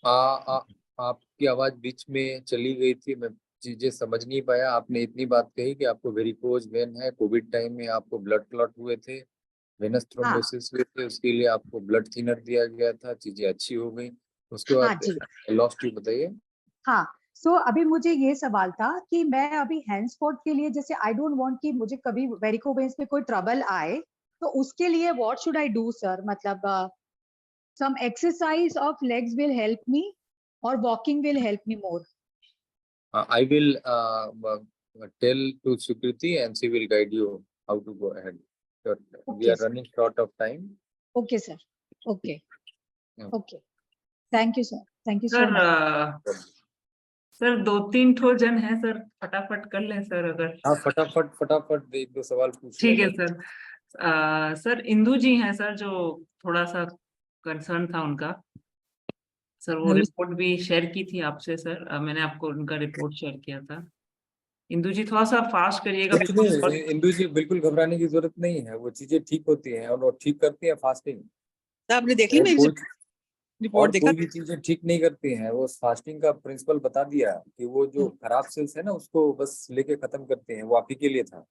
आपकी आवाज बीच में चली गई थी, मैं चीजें समझ नहीं पाया. आपने इतनी बात कही कि आपको वेरिकोज वेन है, कोविड टाइम में आपको ब्लड क्लॉट हुए थे, वेनस थ्रोम्बोसिस हुए थे, उसके लिए आपको ब्लड थिनर दिया गया था, चीजें अच्छी हो गई. उसके बाद लॉस्ट यू बताइए. हाँ, सो अभी मुझे ये सवाल था कि मैं अभी हैंडस्पोर्ट के लिए जैसे आई डोंट वांट कि मुझे कभी वेरिकोज वेन्स में कोई ट्रबल आए, तो उसके लिए what should I do sir? मतलब some exercise of legs will help me or walking will help me more? I will tell to Sukriti and she will guide you how to go ahead. So we are running short of time. Okay sir. Okay. Okay. Thank you sir. Thank you so sir much. Sir 2-3 ठो जन है sir, फटाफट कर लें sir अगर. हाँ, फटाफट एक दो सवाल पूछ. ठीक है सर. सर इंदू जी हैं सर, जो थोड़ा सा कंसर्न था उनका सर, वो रिपोर्ट भी शेयर की थी आपसे सर. मैंने आपको उनका रिपोर्ट शेयर किया था. इंदू जी थोड़ा सा फास्ट करिएगा. इंदू जी बिल्कुल घबराने की जरूरत नहीं है, वो चीजें ठीक होती हैं और वो ठीक करती है फास्टिंग. आपने देख ली मेरी रिपोर्ट? देखा? कोई भी चीजें ठीक नहीं करती हैं, वो फास्टिंग का प्रिंसिपल बता दिया कि वो जो खराब सेल्स है ना उसको बस लेके खत्म करते हैं. वो आप ही के लिए था.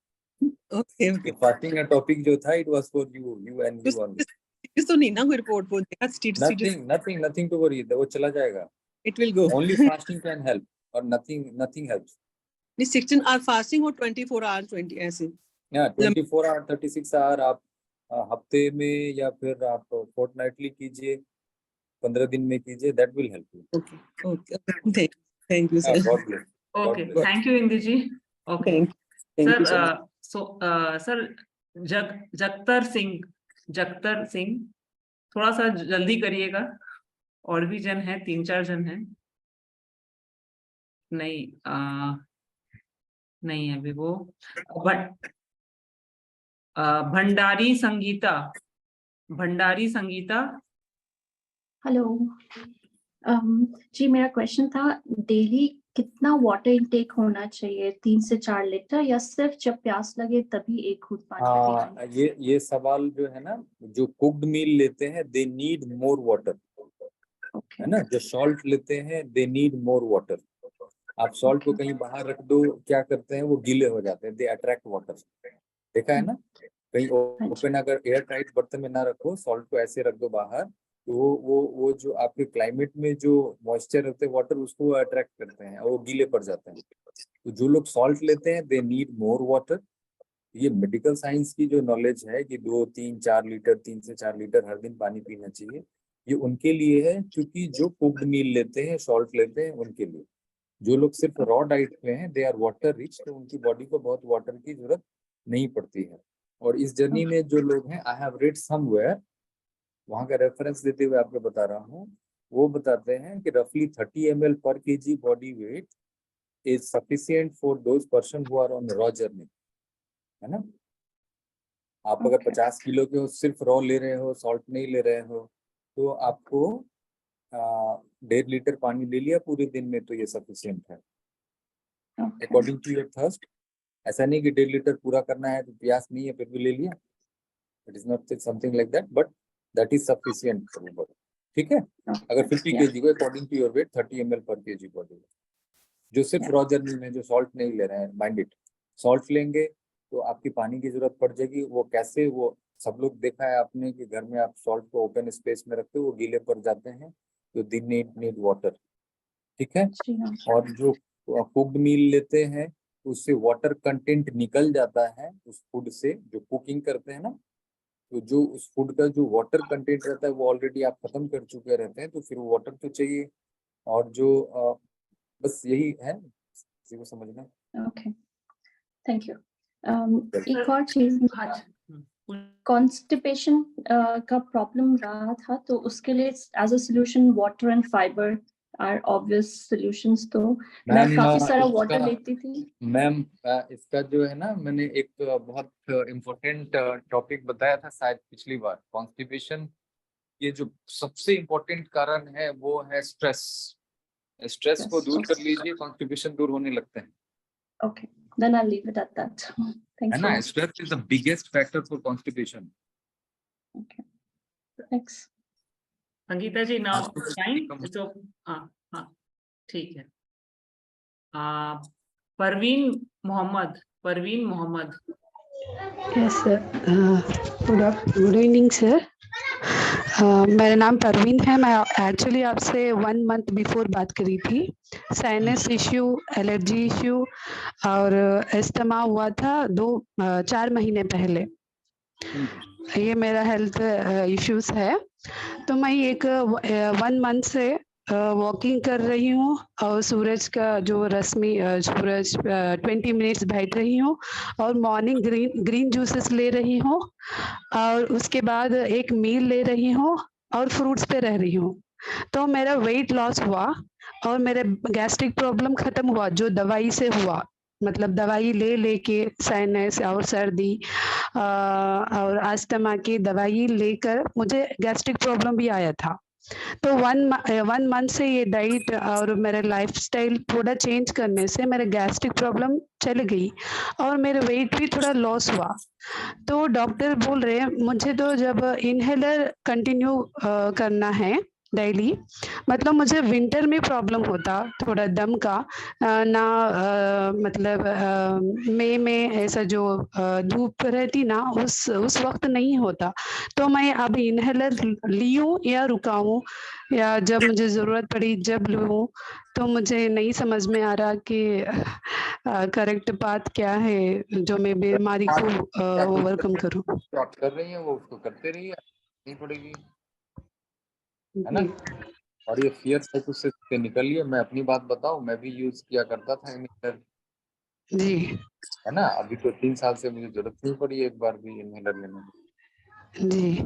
ओके. फास्टिंग का टॉपिक जो था it was for you and you only. इस तो नहीं ना कोई रिपोर्ट वो देखा? नथिंग टू वरी, वो चला जाएगा. It will go. Only fasting can help और नथिंग हेल्प्स. नहीं 16 आवर फास्टिंग और 24 आवर 20 ऐसे. या 24 आवर 36 आवर आप हफ्ते में या फिर आप फोर्टनाइटली कीजिए, 15 दिन में कीजिए, that will help you. Okay. Thank you sir. Okay, thank you Indu ji. Okay sir. Sir Jagtar Singh थोड़ा सा जल्दी करिएगा. और भी जन है, 3-4 जन है. नहीं अभी वो. भंडारी संगीता. हेलो जी, मेरा क्वेश्चन था डेली कितना वाटर इनटेक होना चाहिए? 3 से 4 लीटर या सिर्फ जब प्यास लगे तभी 1 घूंट पानी? ये सवाल जो है ना, जो कुक्ड मील लेते हैं दे नीड मोर वाटर. है ना, जो सॉल्ट लेते हैं दे नीड मोर वाटर. आप सॉल्ट को कहीं बाहर रख दो, क्या करते हैं वो गीले हो जाते हैं, दे अट्रैक्ट वाटर. देखा है ना, कहीं ओपन अगर एयर टाइट बर्तन में ना रखो, सॉल्ट को ऐसे रख दो बाहर, तो वो जो आपके क्लाइमेट में जो मॉइस्चर होते हैं वाटर, उसको अट्रैक्ट करते हैं और वो गीले पड़ जाते हैं. तो जो लोग सॉल्ट लेते हैं दे नीड मोर वाटर. ये मेडिकल साइंस की जो नॉलेज है कि 2-3-4 लीटर 3 से 4 लीटर हर दिन पानी पीना चाहिए, ये उनके लिए है. क्योंकि जो कुक्ड मील लेते हैं, सॉल्ट लेते हैं, उनके लिए. जो लोग सिर्फ रॉ डाइट पे हैं दे आर वाटर रिच, तो उनकी बॉडी को बहुत वाटर की जरूरत नहीं पड़ती है. और इस जर्नी में जो लोग हैं, आई हैव रेड समवेयर, वहां का रेफरेंस देते हुए आपको बता रहा हूँ, वो बताते हैं कि रफली 30 ml पर kg body weight is sufficient for those person who are on raw journey. है ना, आप अगर 50 किलो के हो, सिर्फ रॉ ले रहे हो, सॉल्ट नहीं ले रहे हो, तो आपको 1.5 लीटर पानी ले लिया पूरे दिन में, तो ये सफिशिएंट है अकॉर्डिंग टू योर थर्स्ट. ऐसा नहीं कि 1.5 लीटर पूरा करना है तो प्यास नहीं है फिर भी ले लिया. It is not something like that, but that is sufficient for body. ठीक है, अगर 50 kg को according to your weight 30 ml पर kg बॉडी. जो सिर्फ रॉ जर्नी में जो सॉल्ट नहीं ले रहे हैं, माइंड इट, सॉल्ट लेंगे तो आपकी पानी की जरूरत पड़ जाएगी. वो कैसे, वो सब लोग देखा है आपने कि घर में आप सॉल्ट को ओपन स्पेस में रखते हो, वो गीले पड़ जाते हैं. तो दे नीड वाटर, ठीक है। जी हाँ। और जो कुक्ड मील लेते हैं उससे वाटर कंटेंट निकल जाता है उस फूड से, जो कुकिंग करते हैं ना, तो जो उस फूड का जो वाटर कंटेंट रहता है वो ऑलरेडी आप खत्म कर चुके रहते हैं, तो फिर वाटर तो चाहिए। और जो बस यही है, इसी को समझना। Okay, thank you. एक और चीज, कॉन्स्टिपेशन का प्रॉब्लम रहा था, तो उसके लिए as a solution water and fibre are obvious solutions. तो मैं काफी सारा वाटर लेती थी। मैम इसका जो है ना, मैंने एक बहुत इम्पोर्टेंट टॉपिक बताया था शायद पिछली बार, कॉन्स्टिपेशन ये जो सबसे इम्पोर्टेंट कारण है वो है स्ट्रेस। स्ट्रेस को दूर कर लीजिए, कॉन्स्टिपेशन दूर होने लगते हैं। Okay, then I'll leave it at that. Thank है you. ना, stress is the biggest factor for constipation. Okay, thanks. Sangeeta ji, now fine, तो हाँ ठीक है। Parveen Mohammad. Yes sir, good evening sir. मेरा नाम परवीन है। मैं एक्चुअली आपसे 1 मंथ बिफोर बात करी थी। साइनस इश्यू, एलर्जी इश्यू और एस्थमा हुआ था 4 महीने पहले। ये मेरा हेल्थ इश्यूज है। तो मैं एक 1 मंथ से वॉकिंग कर रही हूँ और सूरज का जो रश्मि सूरज 20 मिनट्स बैठ रही हूँ और मॉर्निंग ग्रीन जूसेस ले रही हूँ और उसके बाद एक मील ले रही हूँ और फ्रूट्स पे रह रही हूँ। तो मेरा वेट लॉस हुआ और मेरे गैस्ट्रिक प्रॉब्लम खत्म हुआ जो दवाई से हुआ। मतलब दवाई लेके साइनस और सर्दी और अस्थमा की दवाई लेकर मुझे गैस्ट्रिक प्रॉब्लम भी आया था। तो 1 मंथ से ये डाइट और मेरे लाइफस्टाइल थोड़ा चेंज करने से मेरे गैस्ट्रिक प्रॉब्लम चल गई और मेरे वेट भी थोड़ा लॉस हुआ। तो डॉक्टर बोल रहे हैं मुझे तो जब इनहेलर कंटिन्यू करना है डेली, मतलब मुझे विंटर में प्रॉब्लम होता थोड़ा दम का ना, मतलब मई में ऐसा जो धूप रहती ना उस वक्त नहीं होता। तो मैं अब इनहेलर ली हूँ या रुकाऊँ या जब मुझे ज़रूरत पड़ी जब लूँ, तो मुझे नहीं समझ में आ रहा कि करेक्ट पाथ क्या है जो मैं बीमारी को ओवरकम करूँ। आप कर रही हैं वो उसको करते रहिए, नहीं पड़ेगी, है ना। और ये फियर साइकोसिस से निकलिए। मैं अपनी बात बताऊं, मैं भी यूज किया करता था इनहेलर जी, है ना। अभी तो 3 साल से मुझे जरूरत नहीं पड़ी एक बार भी इनहेलर लेने की। जी।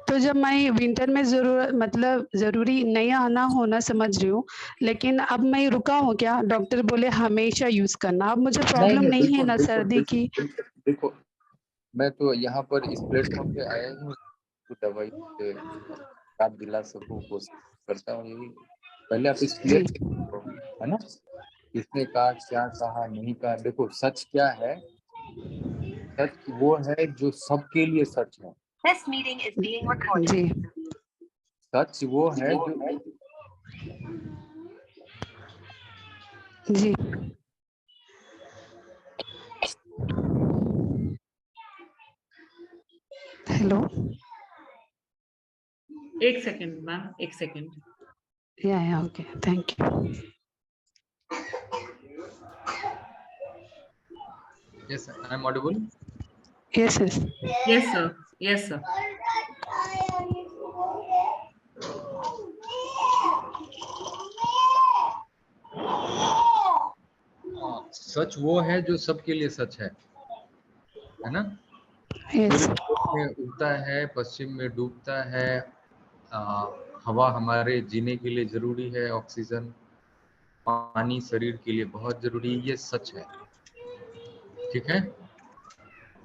तो जब मैं विंटर में जरूरी नहीं आना होना समझ रही हूँ, लेकिन अब मैं रुका हूँ क्या? डॉक्टर बोले हमेशा यूज करना। अब मुझे प्रॉब्लम नहीं है ना सर्दी की। देखो मैं तो यहाँ पर इस प्लेटफॉर्म पे आया हूँ तो दवाई से आप दिला सकूँ, कोशिश करता हूँ यही। पहले आप इस क्लियर है ना, किसने कहा, क्या कहा, नहीं कहा। देखो सच क्या है, सच वो है जो सबके लिए सच है। This meeting is being recorded. जी, सच वो है जो जी। Hello, 1 second ma'am, 1 second. या okay, thank you. Yes, I am audible. Yes, yes. Yes sir, yes sir. सच वो है जो सबके लिए सच है ना। Yes. पूर्व में उगता है, पश्चिम में डूबता है। हवा हमारे जीने के लिए जरूरी है, ऑक्सीजन, पानी शरीर के लिए बहुत जरूरी है, ये सच है, ठीक है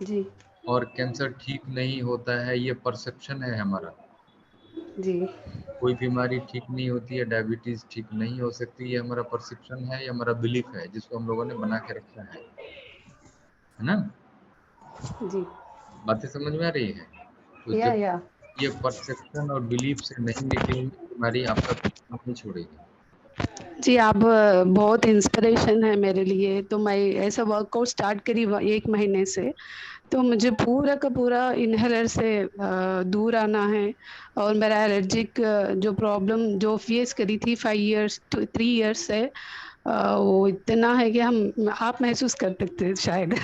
जी। और कैंसर ठीक नहीं होता है, ये परसेप्शन है हमारा। जी। कोई बीमारी ठीक नहीं होती है, डायबिटीज ठीक नहीं हो सकती, ये हमारा परसेप्शन है, ये हमारा बिलीफ है जिसको हम लोगों ने बना के रखा है ना। जी, बातें समझ में आ रही है? तो या ये परसेप्शन और बिलीफ से नहीं निकलेंगे, बीमारी आपका नहीं छोड़ेगी। जी, आप बहुत इंस्पिरेशन है मेरे लिए। तो मैं ऐसा वर्कआउट स्टार्ट करी 1 महीने से, तो मुझे पूरा का पूरा इनहेलर से दूर आना है। और मेरा एलर्जिक जो प्रॉब्लम जो फेस करी थी 3 इयर्स से, वो इतना है कि आप महसूस कर सकते हैं शायद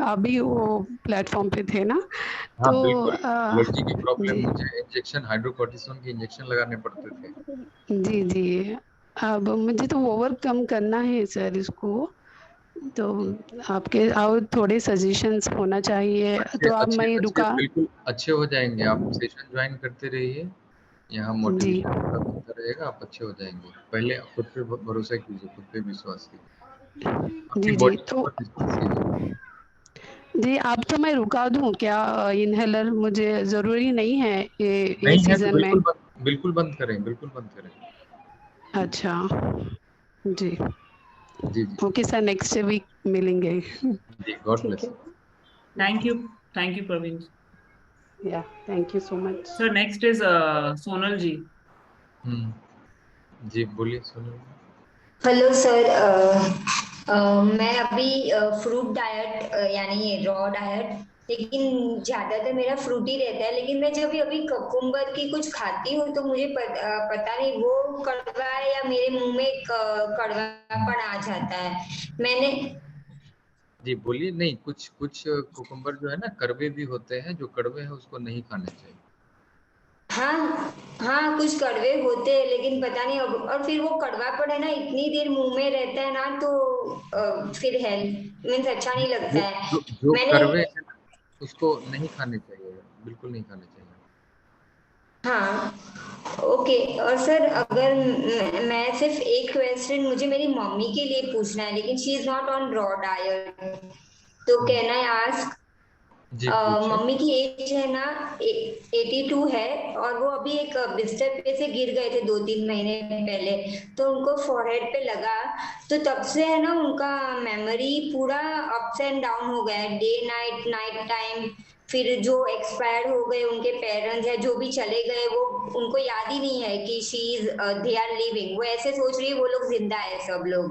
अभी वो प्लेटफॉर्म पे थे ना। हाँ तो बिल्कुल, एलर्जी की प्रॉब्लम, जी मुझे इंजेक्शन हाइड्रोकोर्टिसोन के इंजेक्शन लगाने पड़ते थे। जी जी, अब मुझे तो ओवरकम करना है सर इसको। तो आपके और थोड़े सजेशंस होना चाहिए, अच्छे तो अब अच्छे मैं अच्छे रुका। बिल्कुल अच्छे हो जाएंगे। आप सेशन ज्वाइन करते रहिए, यहाँ जी मोटिवेशन पूरा मिलता रहेगा, आप अच्छे हो जाएंगे। पहले खुद पे भरोसा कीजिए, खुद पे विश्वास कीजिए, अपनी जी जी, बॉडी के तो ऊपर विश्वास कीजिए। जी अब तो मैं रुका दूं क्या? इनहेलर मुझे जरूरी नहीं है ये नहीं है तो सीजन में? बिल्कुल बंद करें, बिल्कुल बंद करें। अच्छा जी, जी जी ओके सर, नेक्स्ट वीक मिलेंगे। जी, गॉड ठीक ब्लेस। है, थैंक यू प्रवीण। या thank you so much. Sir next is Sonal ji. जी बोलिए सोनल। हेलो सर, मैं अभी फ्रूट डाइट यानी रॉ डाइट, लेकिन ज्यादातर मेरा फ्रूट ही रहता है। लेकिन मैं जब अभी ककुम्बर की कुछ खाती हूँ तो मुझे पता नहीं वो कड़वा है या मेरे मुंह में कड़वापन आ जाता है। मैंने जी बोलिए। नहीं, कुछ कुछ कुकुम्बर जो है ना कड़वे भी होते हैं, जो कड़वे हैं उसको नहीं खाने चाहिए। हाँ हाँ, कुछ कड़वे होते हैं लेकिन पता नहीं अब, और फिर वो कड़वापन है ना इतनी देर मुंह में रहता है ना, तो फिर हेल्थ मीन्स अच्छा नहीं लगता है। जो मैंने कड़वे हैं ना उसको नहीं खाने चाहिए, बिल्कुल नहीं खाने चाहिए। हाँ ओके। और सर अगर मैं सिर्फ एक क्वेश्चन मुझे मेरी मम्मी के लिए पूछना है, लेकिन she is not on raw diet, तो कैन आई आस्क? जी पूछिए। मम्मी की एज है ना 82 है, और वो अभी एक बिस्तर पे से गिर गए थे 2-3 महीने पहले, तो उनको फोरहेड पे लगा, तो तब से है ना उनका मेमोरी पूरा अप्स एंड डाउन हो गया है, डे नाइट नाइट टाइम। फिर जो एक्सपायर हो गए उनके पेरेंट्स है जो भी चले गए, वो उनको याद ही नहीं है कि she is they are living. वो ऐसे सोच रही है वो लोग जिंदा है सब लोग।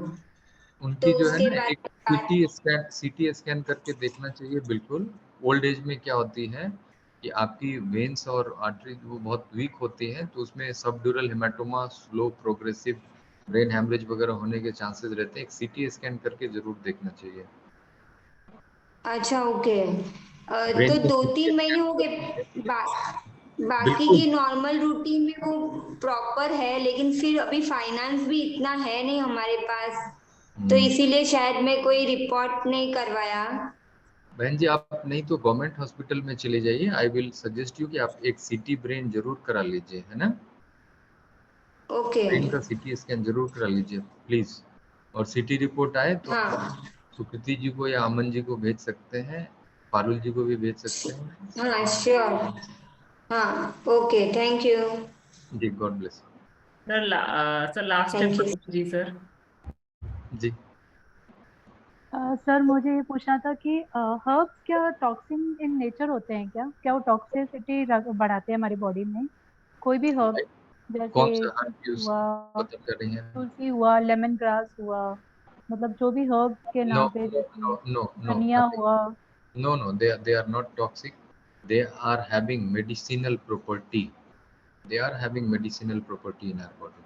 उनकी तो जो है उसके ना एक बाद सीटी स्कैन करके देखना चाहिए बिल्कुल। ओल्ड एज में क्या होती है कि आपकी वेन्स और आर्टरीज वो बहुत वीक होती हैं, तो उसमें subdural haematoma, slow progressive brain haemorrhage वगैरह होने के चांसेस रहते हैं। एक सीटी स्कैन करके जरूर देखना चाहिए। अच्छा ओके। ब्रेन तो का दो सीटी तीन महीने हो स्कैन गए बाकी बिल्कुल। की नॉर्मल रूटीन में वो प्रॉपर है, लेकिन फिर अभी फाइनेंस भी इतना है नहीं हमारे पास, तो इसीलिए शायद मैं कोई रिपोर्ट नहीं करवाया। बहन जी आप नहीं तो गवर्नमेंट हॉस्पिटल में चले जाइए। आई विल सजेस्ट यू कि आप एक सीटी ब्रेन जरूर करा लीजिए, है ना। ओके ब्रेन का सीटी स्कैन जरूर करा लीजिए प्लीज। और सीटी रिपोर्ट आए तो हाँ सुकृति जी को या अमन जी को भेज सकते हैं, पारुल जी को भी भेज सकते हैं। हाँ श्योर। हाँ ओके, थैंक यू। जी गॉड ब्लेस। सर लास्ट है थैंक यू। जी सर। जी सर मुझे ये पूछना था कि हर्ब्स क्या टॉक्सिन इन नेचर होते हैं क्या? क्या वो टॉक्सिसिटी बढ़ाते हैं हमारी बॉडी में? कोई भी हर्ब, कौन जैसे सा हर्ब तुलसी यूज हुआ, बता कर रही हैं? तुलसी हुआ, लेमन ग्रास हुआ, मतलब जो भी हर्ब के नो नाम पे, नो जैसे नो नो नो धनिया नथिंग। हुआ। No, they are not toxic. They are having medicinal property. They are having medicinal property in our body.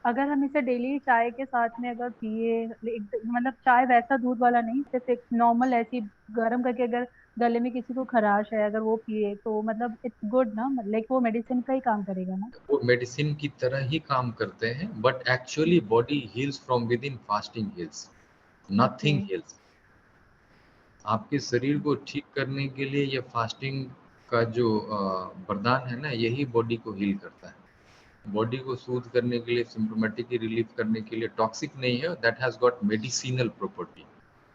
अगर हम इसे डेली चाय के साथ में अगर पिए, मतलब चाय वैसा दूध वाला नहीं, सिर्फ एक नॉर्मल ऐसी गर्म करके, अगर गले में किसी को खराश है अगर वो पिए तो मतलब इट्स गुड ना, लाइक वो मेडिसिन का ही काम करेगा ना? वो मेडिसिन की तरह ही काम करते हैं, but actually body heels from with in. Fasting heels, okay. Nothing heels. आपके शरीर को ठीक करने के लिए ये फास्टिंग का जो वरदान है ना, यही बॉडी को हील करता है। बॉडी को सूद करने के लिए, सिम्प्टोमेटिक रिलीफ करने के लिए टॉक्सिक नहीं है। That has got medicinal property,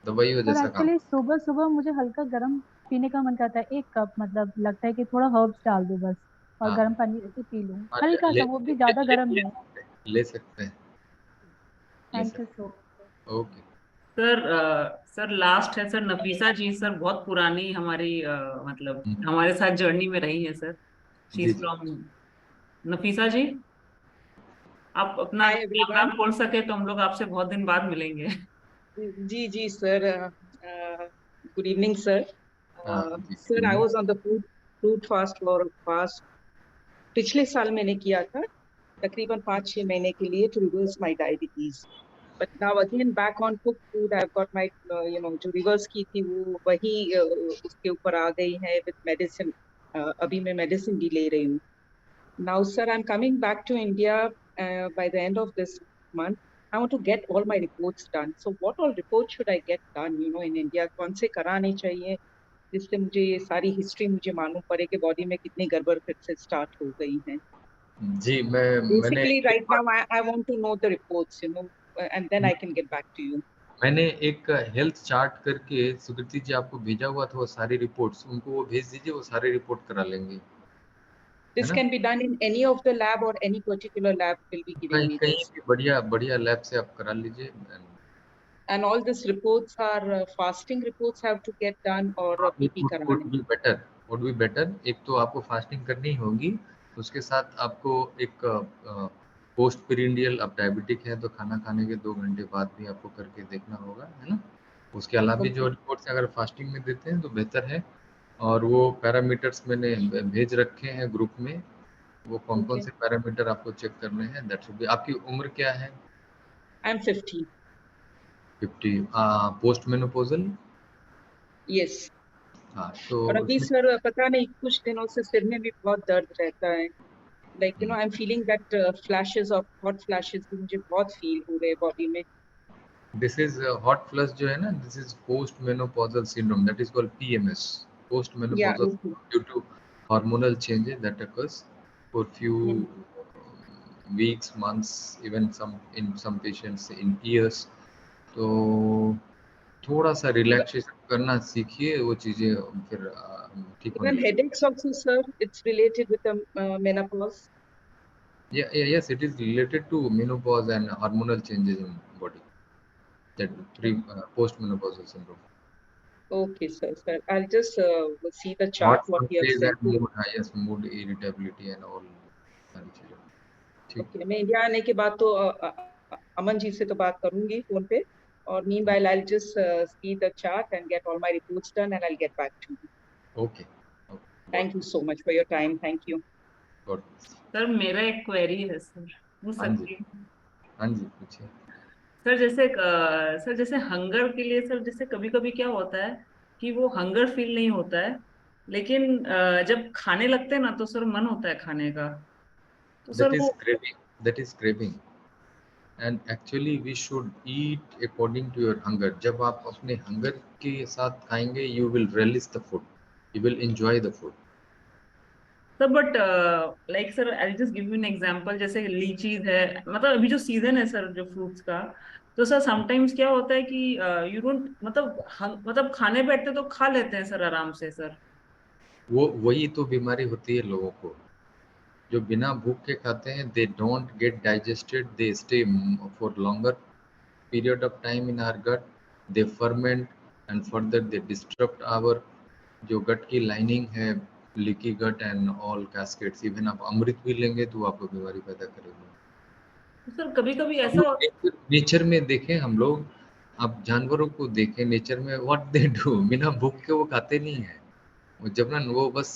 दवाइयों और जैसा काम। एक्चुअली सुबह सुबह मुझे हल्का गर्म पीने का मन करता है, 1 कप, मतलब लगता है कि थोड़ा हर्ब्स डाल दूं बस, और हाँ गर्म पानी ऐसे पी लूं, हाँ, हल्का सा, वो भी ज्यादा गर्म नहीं। ले सकते हैं, ले थैंक यू सकते सो हैं। ओके। सर लास्ट है सर नफीसा जी। सर बहुत पुरानी हमारी मतलब हमारे साथ जर्नी में रही है सर। शी जी इज जी फ्रॉम नफीसा जी। आप अपना हाय कैमरा एवरीवन। खोल सके तो हम लोग आपसे बहुत दिन बाद मिलेंगे। जी जी sir, Good evening, sir. Sir, I was on the fruit fast for past पिछले साल मैंने किया था तकरीबन 5-6 महीने के लिए to reverse my diabetes. But now again back on cooked food, I've got my जो reverse की थी वो वही उसके ऊपर आ गई है with medicine. अभी मैं medicine भी ले रही हूँ. Now, sir, I'm coming back to India by the end of this month. I want to get all my reports done. So what all reports should I get done, in India? कौन से कराने चाहिए जिससे मुझे ये सारी history मुझे मालूम पड़े कि बॉडी में कितनी गड़बड़ फिर से स्टार्ट हो गई है. जी मैंने Basically, right now I want to know the reports, and then I can get back to you. मैंने एक हेल्थ चार्ट करके सुकृति जी आपको भेजा हुआ था, वो सारी रिपोर्ट्स उनको वो भेज दीजिए, वो सारे रिपोर्ट करा लेंगे. This can be done in any of the lab or any particular lab will be giving me कहीं this. भी बढ़िया लैब से आप करा लीजिए. And all these reports are fasting reports have to get done or PP कराने. would be better. एक तो आपको फास्टिंग करनी होगी, उसके साथ आपको एक पोस्ट पिरियडियल, अब डायबिटिक है तो खाना खाने के 2 घंटे बाद भी आपको करके देखना होगा, है ना. उसके अलावा भी जो रिपोर्ट्स अगर फास्टिंग में देते हैं तो बेहतर है. और वो पैरामीटर्स मैंने भेज रखे हैं ग्रुप में, वो कौन से पैरामीटर आपको चेक करने हैं. That should be. आपकी उम्र क्या है? I am 50. 50. Post menopausal? Yes. हाँ तो और अभी सर पता नहीं कुछ दिनों से सिर में भी बहुत दर्द रहता है. Like I'm feeling that flashes of hot flashes भी मुझे बहुत फील हो रहे बॉडी में. This is hot flush जो है ना, this is post menopausal syndrome, that is called PMS, post menopausal due to hormonal changes that occurs for few weeks, months, even in some patients in years. तो थोड़ा सा relaxation करना सीखिए, वो चीजें फिर ठीक होने लगेंगी. Headaches also, sir, it's related with the menopause. Yes, it is related to menopause and hormonal changes in body. That post-menopausal syndrome. Okay, sir. I'll just see the chart what you have sent. Yes, mood irritability and all. Okay, मैं India आने के बाद तो अमन जी से तो बात करूंगी phone पे. और meanwhile, I'll just see the chart and get all my reports done, and I'll get back to you. Okay. Thank you so much for your time. Thank you. Good. Sir मेरा एक query है sir, पूछ सकती हूँ? हाँ जी पूछिए. Sir जैसे hunger के लिए सर, जैसे कभी कभी क्या होता है कि वो हंगर फील नहीं होता है, लेकिन जब खाने लगते हैं ना तो सर मन होता है खाने का. तो सर वो that is craving. And actually we should eat according to your hunger. जब आप अपने हंगर के साथ खाएंगे, you will relish the food, you will enjoy the food. Sir but like sir I just give you an example. जैसे लीचीज है, मतलब अभी जो सीजन है सर जो फ्रूट्स का, तो सर समटाइम्स क्या होता है कि यू डोंट मतलब खाने बैठते तो खा लेते हैं सर आराम से सर. वही तो बीमारी होती है लोगों को, जो बिना भूख के खाते हैं. They don't get digested, they stay for longer period of time in our gut, they ferment and further they disturb our जो गट की लाइनिंग है, leaky gut and all cascades. Even आप अमृत भी लेंगे तो आपको बीमारी पैदा करेगी. सर कभी कभी ऐसा नेचर में देखें हम लोग, आप जानवरों को देखें नेचर में, व्हाट दे डू, बिना भूख के वो खाते नहीं है. वो जबरन वो बस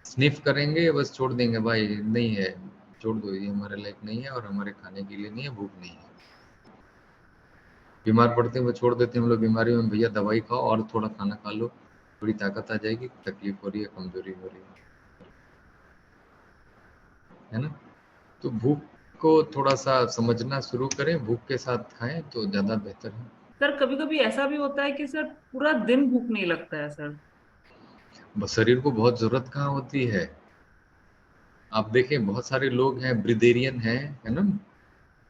स्निफ करेंगे, बस छोड़ देंगे, भाई नहीं है छोड़ दो, ये हमारे लायक नहीं है और हमारे खाने के लिए नहीं है, भूख नहीं है. बीमार पड़ते हैं वो छोड़ देते हैं हम लोग बीमारी में, भैया दवाई खाओ और थोड़ा खाना खा लो, थोड़ी ताकत आ जाएगी, तकलीफ हो रही है, कमजोरी हो रही है ना. तो भूख को थोड़ा सा समझना शुरू करें, भूख के साथ खाएं तो ज्यादा बेहतर है. सर कभी कभी ऐसा भी होता है कि सर पूरा दिन भूख नहीं लगता है सर. शरीर को बहुत जरूरत कहाँ होती है. आप देखें बहुत सारे लोग हैं ब्रिदेरियन हैं, है ना,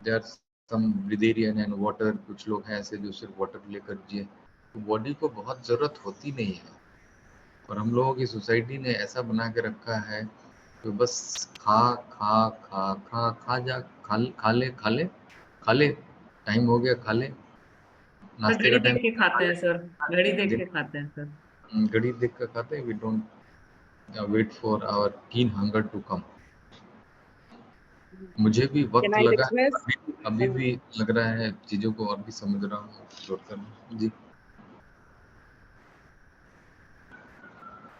देयर सम ब्रिदेरियन एंड वाटर. कुछ लोग हैं ऐसे जो सिर्फ वाटर लेकर जिए, तो बॉडी को बहुत जरूरत होती नहीं है. और हम लोगों की सोसाइटी ने ऐसा बना के रखा है तो बस खा खा खा खा खा जा, खा ले, टाइम हो गया खा ले. नाश्ते का टाइम खाते हैं सर, घड़ी देख के खाते हैं सर. घड़ी देख कर खाते हैं. We don't wait for our keen hunger to come. मुझे भी वक्त लगा, अभी भी लग रहा है, चीजों को और भी समझ रहा हूँ, जोड़कर. जी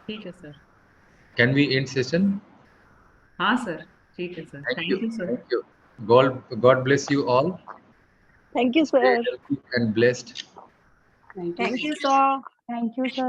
ठीक है sir. Can we end session? हाँ सर, ठीक है sir. Thank you. Sir. Thank you. God bless you all. Thank you, sir. Stay healthy and blessed. Thank you. Thank you, sir. Thank you, sir.